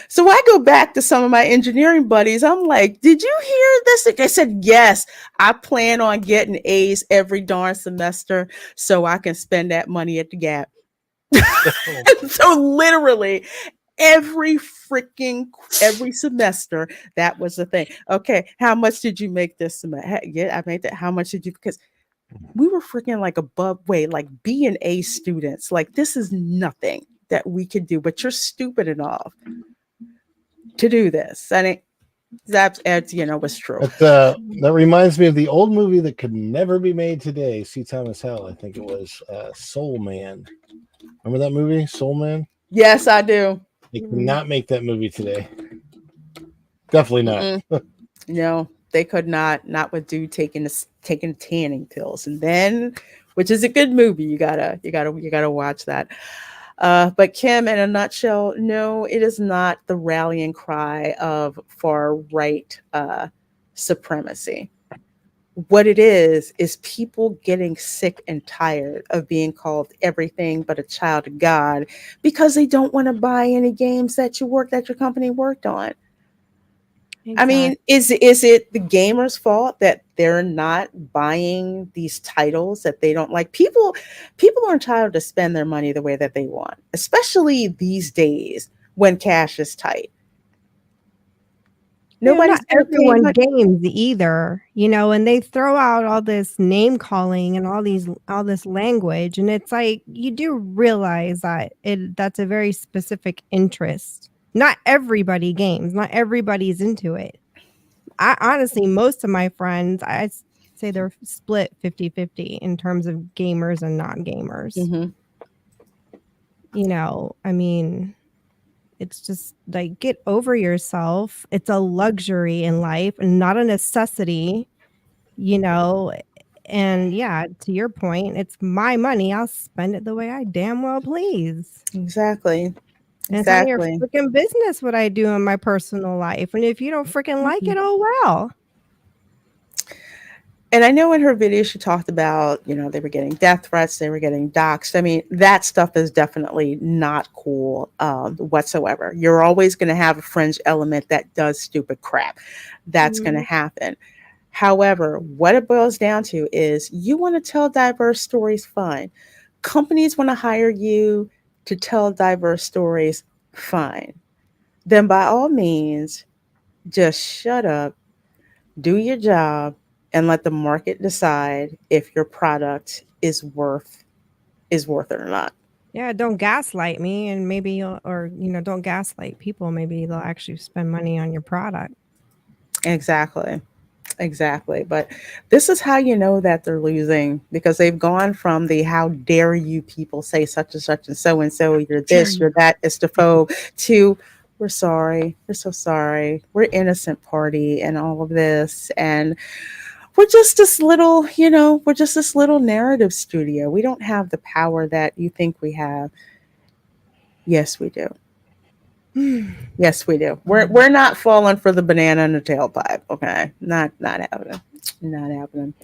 So I go back to some of my engineering buddies. I'm like, did you hear this? They said, yes, I plan on getting A's every darn semester so I can spend that money at the Gap. So literally every semester, that was the thing. Okay, how much did you make this semester? Yeah, I made that. How much did you? Because we were freaking like like B and A students. Like, this is nothing that we could do, but you're stupid enough to do this. And that's was true.
That reminds me of the old movie that could never be made today. C. Thomas Howell, I think it was Soul Man. Remember that movie, Soul Man?
Yes, I do.
They could not make that movie today. Definitely not.
No, they could not. Not with dude taking tanning pills, and then, which is a good movie. You gotta watch that. But Kim, in a nutshell, no, it is not the rallying cry of far right supremacy. What it is people getting sick and tired of being called everything but a child of God because they don't want to buy any games that your company worked on. I mean, is it the gamer's fault that they're not buying these titles that they don't like? People are entitled to spend their money the way that they want, especially these days when cash is tight. Nobody's
not
gonna pay
everyone
much.
games either, and they throw out all this name calling and all this language, and it's like you do realize that that's a very specific interest. Not everybody games, not everybody's into it. I honestly, most of my friends, I'd say they're split 50-50 in terms of gamers and non-gamers.
Mm-hmm.
I mean, it's just like, get over yourself. It's a luxury in life and not a necessity, and yeah, to your point, it's my money. I'll spend it the way I damn well please.
Exactly.
And it's none of your freaking business what I do in my personal life. And if you don't freaking like it, oh well.
And I know in her video she talked about, they were getting death threats, they were getting doxxed. I mean, that stuff is definitely not cool whatsoever. You're always going to have a fringe element that does stupid crap. That's going to happen. However, what it boils down to is you want to tell diverse stories, fine. Companies want to hire you to tell diverse stories, fine. Then by all means, just shut up, do your job, and let the market decide if your product is worth it or not.
Yeah, don't gaslight me, and maybe don't gaslight people. Maybe they'll actually spend money on your product.
Exactly. But this is how you know that they're losing, because they've gone from the how dare you people say such and such and so, you're this, you're that, istophobe, to we're sorry, we're so sorry, we're innocent party and all of this, and we're just this little, we're just this little narrative studio. We don't have the power that you think we have. Yes, we do. Yes, we do. We're not falling for the banana in the tailpipe. Okay, not happening.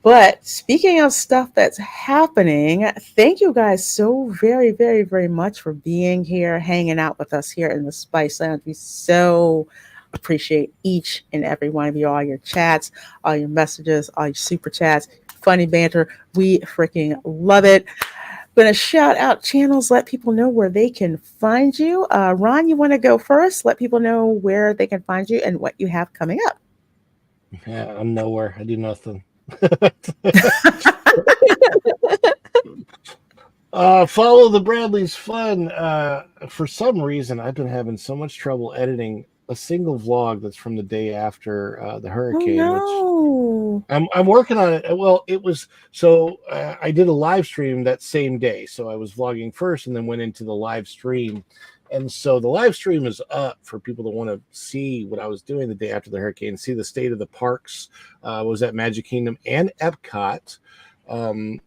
But speaking of stuff that's happening, thank you guys so very, very, very much for being here, hanging out with us here in the Spice Lounge. We so appreciate each and every one of you, all your chats, all your messages, all your super chats, funny banter. We freaking love it. I'm going to shout out channels, let people know where they can find you. Ron, you want to go first? Let people know where they can find you and what you have coming up.
Yeah, I'm nowhere. I do nothing. Follow the Bradley's Fun. For some reason, I've been having so much trouble editing a single vlog that's from the day after the hurricane.
Oh, no.
Which I'm working on it. Well, it was so I did a live stream that same day. So I was vlogging first and then went into the live stream. And so the live stream is up for people that want to see what I was doing the day after the hurricane, see the state of the parks. Was at Magic Kingdom and Epcot. And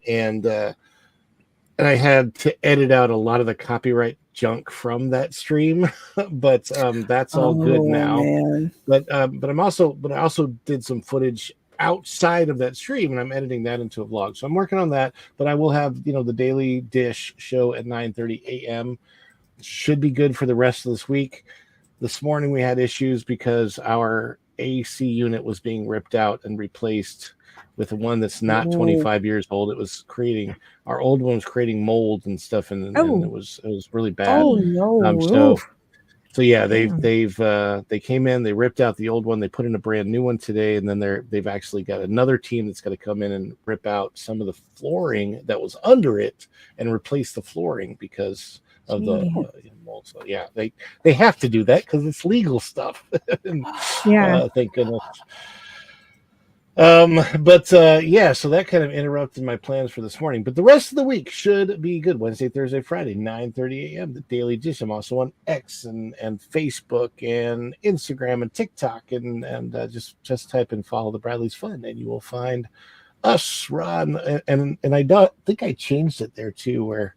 I had to edit out a lot of the copyright junk from that stream, but that's all good now.
Man.
But I also did some footage outside of that stream, and I'm editing that into a vlog. So I'm working on that. But I will have the Daily Dish show at 9:30 a.m. Should be good for the rest of this week. This morning we had issues because our AC unit was being ripped out and replaced with one that's not 25 years old. It was creating, our old one was creating mold and stuff, and it was really bad.
Oh no!
So yeah, they came in, they ripped out the old one, they put in a brand new one today, and then they've actually got another team that's got to come in and rip out some of the flooring that was under it and replace the flooring because of the mold. So yeah, they have to do that because it's legal stuff. And, thank goodness. So that kind of interrupted my plans for this morning, but the rest of the week should be good. Wednesday, Thursday, Friday, 9:30 a.m. the Daily Dish. I'm also on X and Facebook and Instagram and TikTok, and just type in Follow the Bradley's Fun and you will find us, Ron. And I don't think I changed it there too, where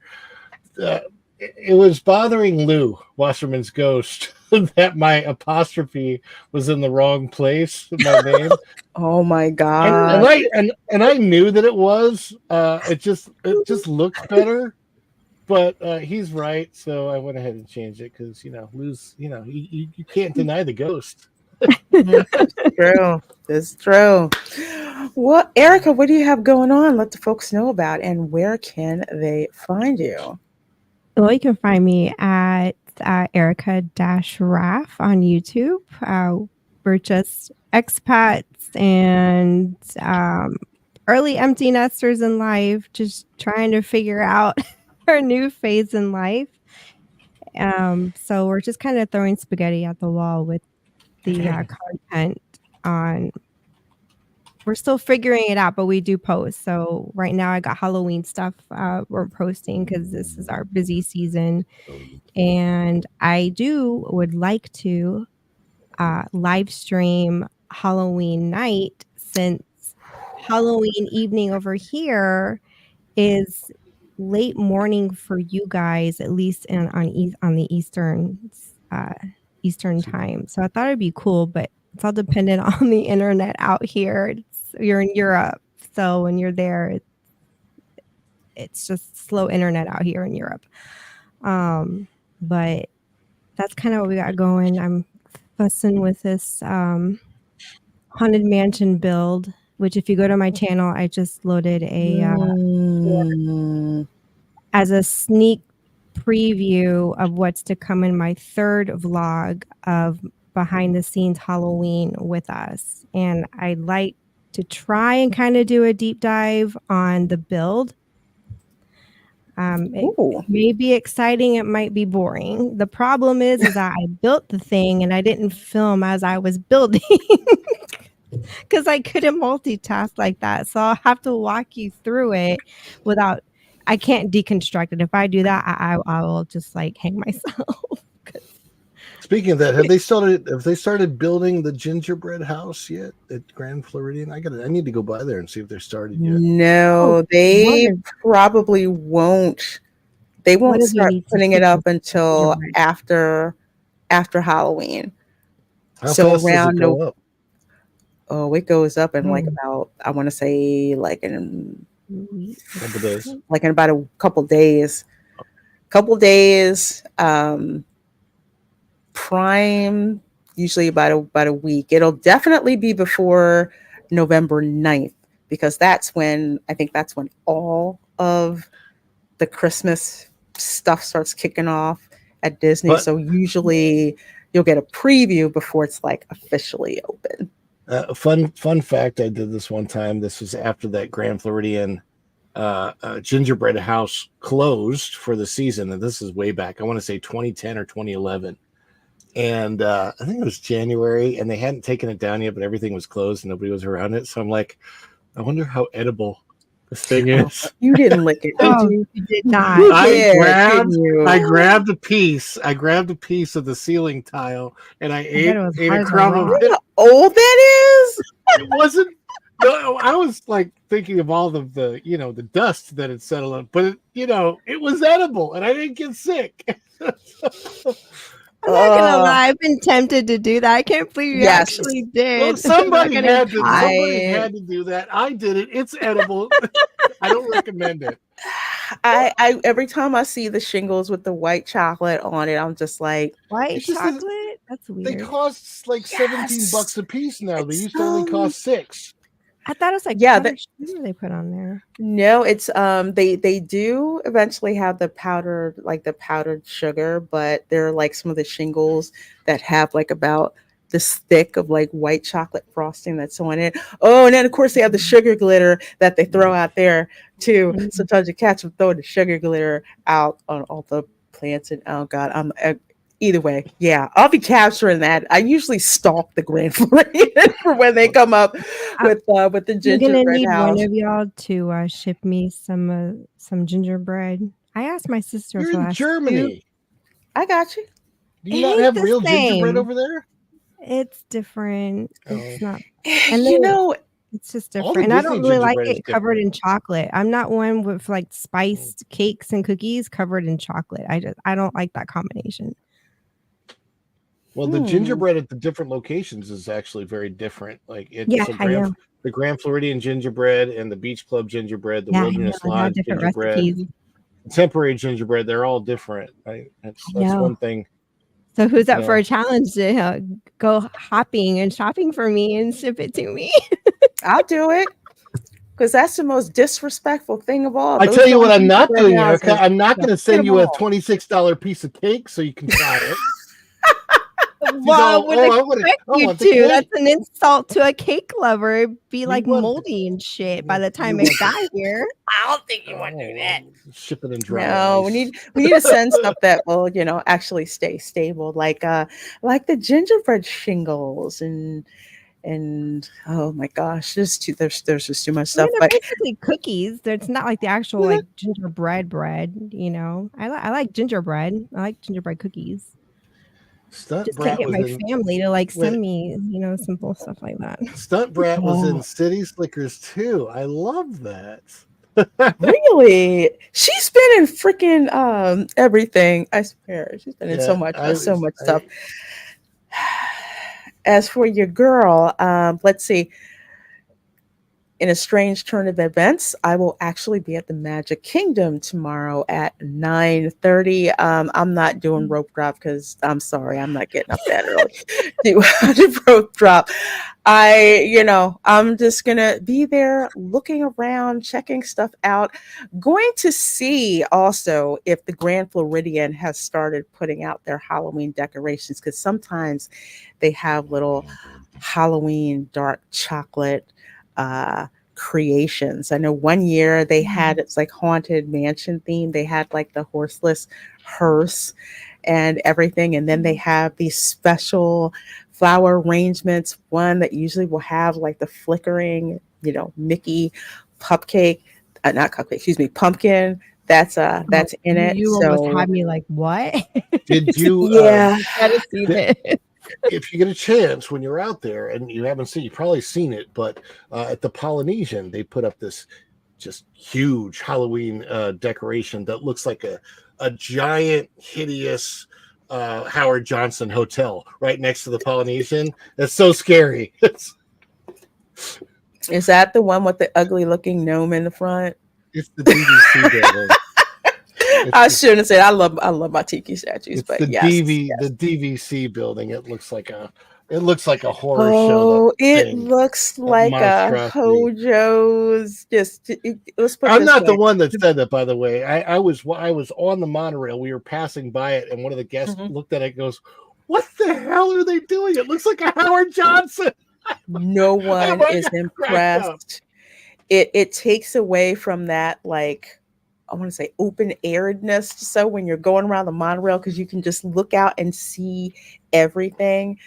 it was bothering Lou Wasserman's ghost that my apostrophe was in the wrong place in my name.
Oh my god!
And I knew that it was. It just looked better. But he's right, so I went ahead and changed it because you can't deny the ghost.
It's true. It's true. Well, Erica, what do you have going on? Let the folks know about, and where can they find you?
Well, you can find me at Erica-Raff on YouTube. We're just expats and early empty nesters in life, just trying to figure out our new phase in life. So we're just kind of throwing spaghetti at the wall with the content on. We're still figuring it out, but we do post. So right now I got Halloween stuff we're posting because this is our busy season. And I would like to live stream Halloween night, since Halloween evening over here is late morning for you guys, at least on the Eastern time. So I thought it'd be cool, but it's all dependent on the internet out here. You're in Europe, so when you're there, it's just slow internet out here in Europe. But that's kind of what we got going. I'm fussing with this Haunted Mansion build, which if you go to my channel, I just loaded as a sneak preview of what's to come in my third vlog of behind the scenes Halloween with us. And I'd like to try and kind of do a deep dive on the build. It may be exciting. It might be boring. The problem is that I built the thing and I didn't film as I was building because I couldn't multitask like that. So I'll have to walk you through it without. I can't deconstruct it. If I do that, I will just like hang myself.
Speaking of that, have they started building the gingerbread house yet at Grand Floridian? I need to go by there and see if they're started yet.
No, they probably won't. They won't start putting it up until after Halloween.
How fast does it go up?
Oh, it goes up in like about, I want to say like in
couple days.
Like in about a couple days. Prime usually about a week. It'll definitely be before November 9th, because that's when all of the Christmas stuff starts kicking off at Disney. So usually you'll get a preview before it's like officially open.
Fun fact, I did this one time. This was after that Grand Floridian gingerbread house closed for the season, and this is way back. I want to say 2010 or 2011. And I think it was January, and they hadn't taken it down yet, but everything was closed and nobody was around it. So I'm like, I wonder how edible this thing is.
You didn't lick it.
Oh, you did not.
I grabbed a piece. I grabbed a piece of the ceiling tile, and I ate a crumb of it.
How old that is?
It wasn't. No, I was like thinking of all of the, the dust that had settled on, but it was edible, and I didn't get sick.
I'm not gonna lie, I've been tempted to do that. I can't believe you actually did.
Well, somebody had to do that. I did it. It's edible. I don't recommend it.
I every time I see the shingles with the white chocolate on it, I'm just like,
white chocolate? That's weird.
They cost like $17 a piece now. They used to only cost $6.
I thought it was like sugar they put on there.
No, it's they do eventually have the powdered sugar, but they're like some of the shingles that have like about this thick of like white chocolate frosting that's on it. Oh, and then of course they have the sugar glitter that they throw out there too. Sometimes you catch them throwing the sugar glitter out on all the plants, and oh god, either way, yeah, I'll be capturing that. I usually stalk the Grand Floridian for when they come up with the gingerbread
I'm gonna need
house.
one of y'all to ship me some gingerbread. I asked my sister.
You're in Germany.
I got you.
Do you not have real gingerbread over there?
It's different. It's not.
And
it's just different. And I don't really like it covered in chocolate. I'm not one with like spiced cakes and cookies covered in chocolate. I don't like that combination.
Well, the gingerbread at the different locations is actually very different. Like the Grand Floridian gingerbread and the Beach Club gingerbread, the Wilderness Lodge gingerbread. contemporary gingerbread, they're all different. Right? That's
know.
one thing.
So who's up
You
for
know.
a challenge to go hopping and shopping for me and ship it to me?
I'll do it. Because that's the most disrespectful thing of all.
I
Those
tell you what,
darn
I'm not
gingerbread
doing, Erica.
houses.
I'm not going to
Get
send
them
you a
all.
$26 piece of cake so you can try it.
Well, I would expect you
want the
to.
cake.
That's an insult to a cake lover. It'd be
You
like
want-
moldy and shit by the time
you
it
want
got here. I don't think you want to do that.
Ship it in dry
No,
ice.
we need to send stuff that will, actually stay stable, like the gingerbread shingles and oh my gosh, there's just too much stuff.
They're
But
basically cookies. It's not like the actual like gingerbread bread. I like gingerbread. I like gingerbread cookies.
Stunt
Just
Brat
can't get
was
my
in
family to like send me, simple stuff like that.
Stunt Brat was in
Oh.
City Slickers too. I love that.
really, she's been in freaking everything. I swear, she's been in so much stuff. As for your girl, let's see. In a strange turn of events, I will actually be at the Magic Kingdom tomorrow at 9:30. I'm not doing rope drop because I'm sorry, I'm not getting up that early to rope drop. I'm just gonna be there looking around, checking stuff out, going to see also if the Grand Floridian has started putting out their Halloween decorations, because sometimes they have little Halloween dark chocolate creations. I know one year they had, it's like haunted mansion theme. They had like the horseless hearse and everything. And then they have these special flower arrangements. One that usually will have like the flickering, Mickey pumpkin. That's in it.
You
So
almost had me like, what?
Did you?
Yeah.
Gotta see this.
If you get a chance when you're out there and you haven't seen, you've probably seen it, but at the Polynesian, they put up this just huge Halloween decoration that looks like a giant, hideous Howard Johnson hotel right next to the Polynesian. That's so scary.
Is that the one with the ugly looking gnome in the front?
It's the DVC building.
I shouldn't have said I love my tiki statues,
It's
but
the
yes,
the DVC building. It looks like a horror show.
Oh, it looks like a Hojo's. Let's put.
I'm
this
not the
way.
one that said that, by the way. I was on the monorail. We were passing by it, and one of the guests looked at it and goes, "What the hell are they doing? It looks like a Howard Johnson."
No one is impressed. It takes away from that, like, I want to say open airedness. So when you're going around the monorail, because you can just look out and see everything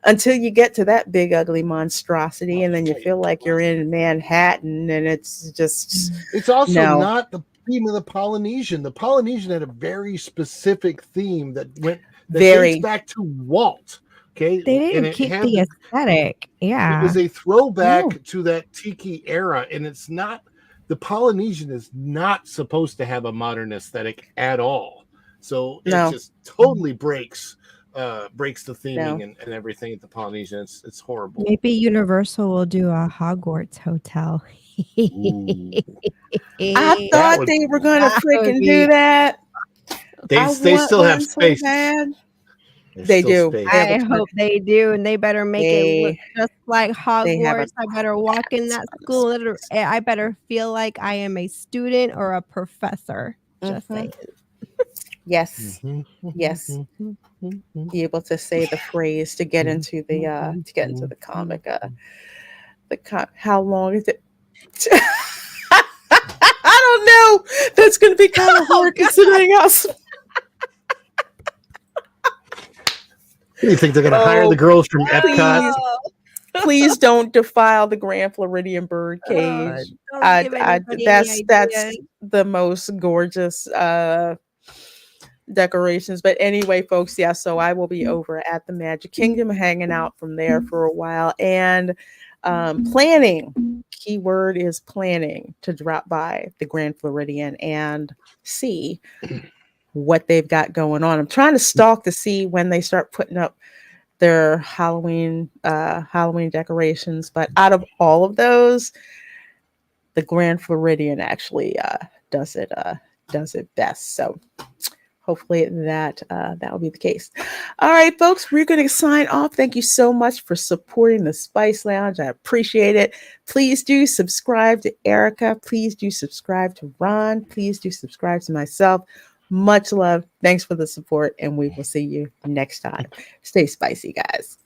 until you get to that big ugly monstrosity, and then you feel like you're in Manhattan, and it's just.
It's also not the theme of the Polynesian. The Polynesian had a very specific theme that dates back to Walt. Okay,
They didn't keep the aesthetic. Yeah,
it was a throwback to that tiki era, and it's not. The Polynesian is not supposed to have a modern aesthetic at all. So it just totally breaks the theming and everything at the Polynesian. It's horrible.
Maybe Universal will do a Hogwarts hotel.
I thought they were gonna freaking do that.
They still have space.
So they do.
I hope they do, and they better make it look just like Hogwarts. I better walk in that school. I better feel like I am a student or a professor. Just saying.
Yes, yes. Be able to say the phrase to get into the comic. How long is it? I don't know. That's going to be kind of hard considering us.
Do you think they're going to hire the girls from Epcot?
Please don't defile the Grand Floridian bird cage. That's the most gorgeous decorations. But anyway, folks, so I will be over at the Magic Kingdom, hanging out from there for a while, and planning. Keyword is planning to drop by the Grand Floridian and see what they've got going on. I'm trying to stalk to see when they start putting up their Halloween decorations, but out of all of those, the Grand Floridian actually does it does it best. So hopefully that will be the case. All right, folks, we're going to sign off. Thank you so much for supporting the Spice Lounge. I appreciate it. Please do subscribe to Erica. Please do subscribe to Ron. Please do subscribe to myself. Much love. Thanks for the support, and we will see you next time. Stay spicy, guys.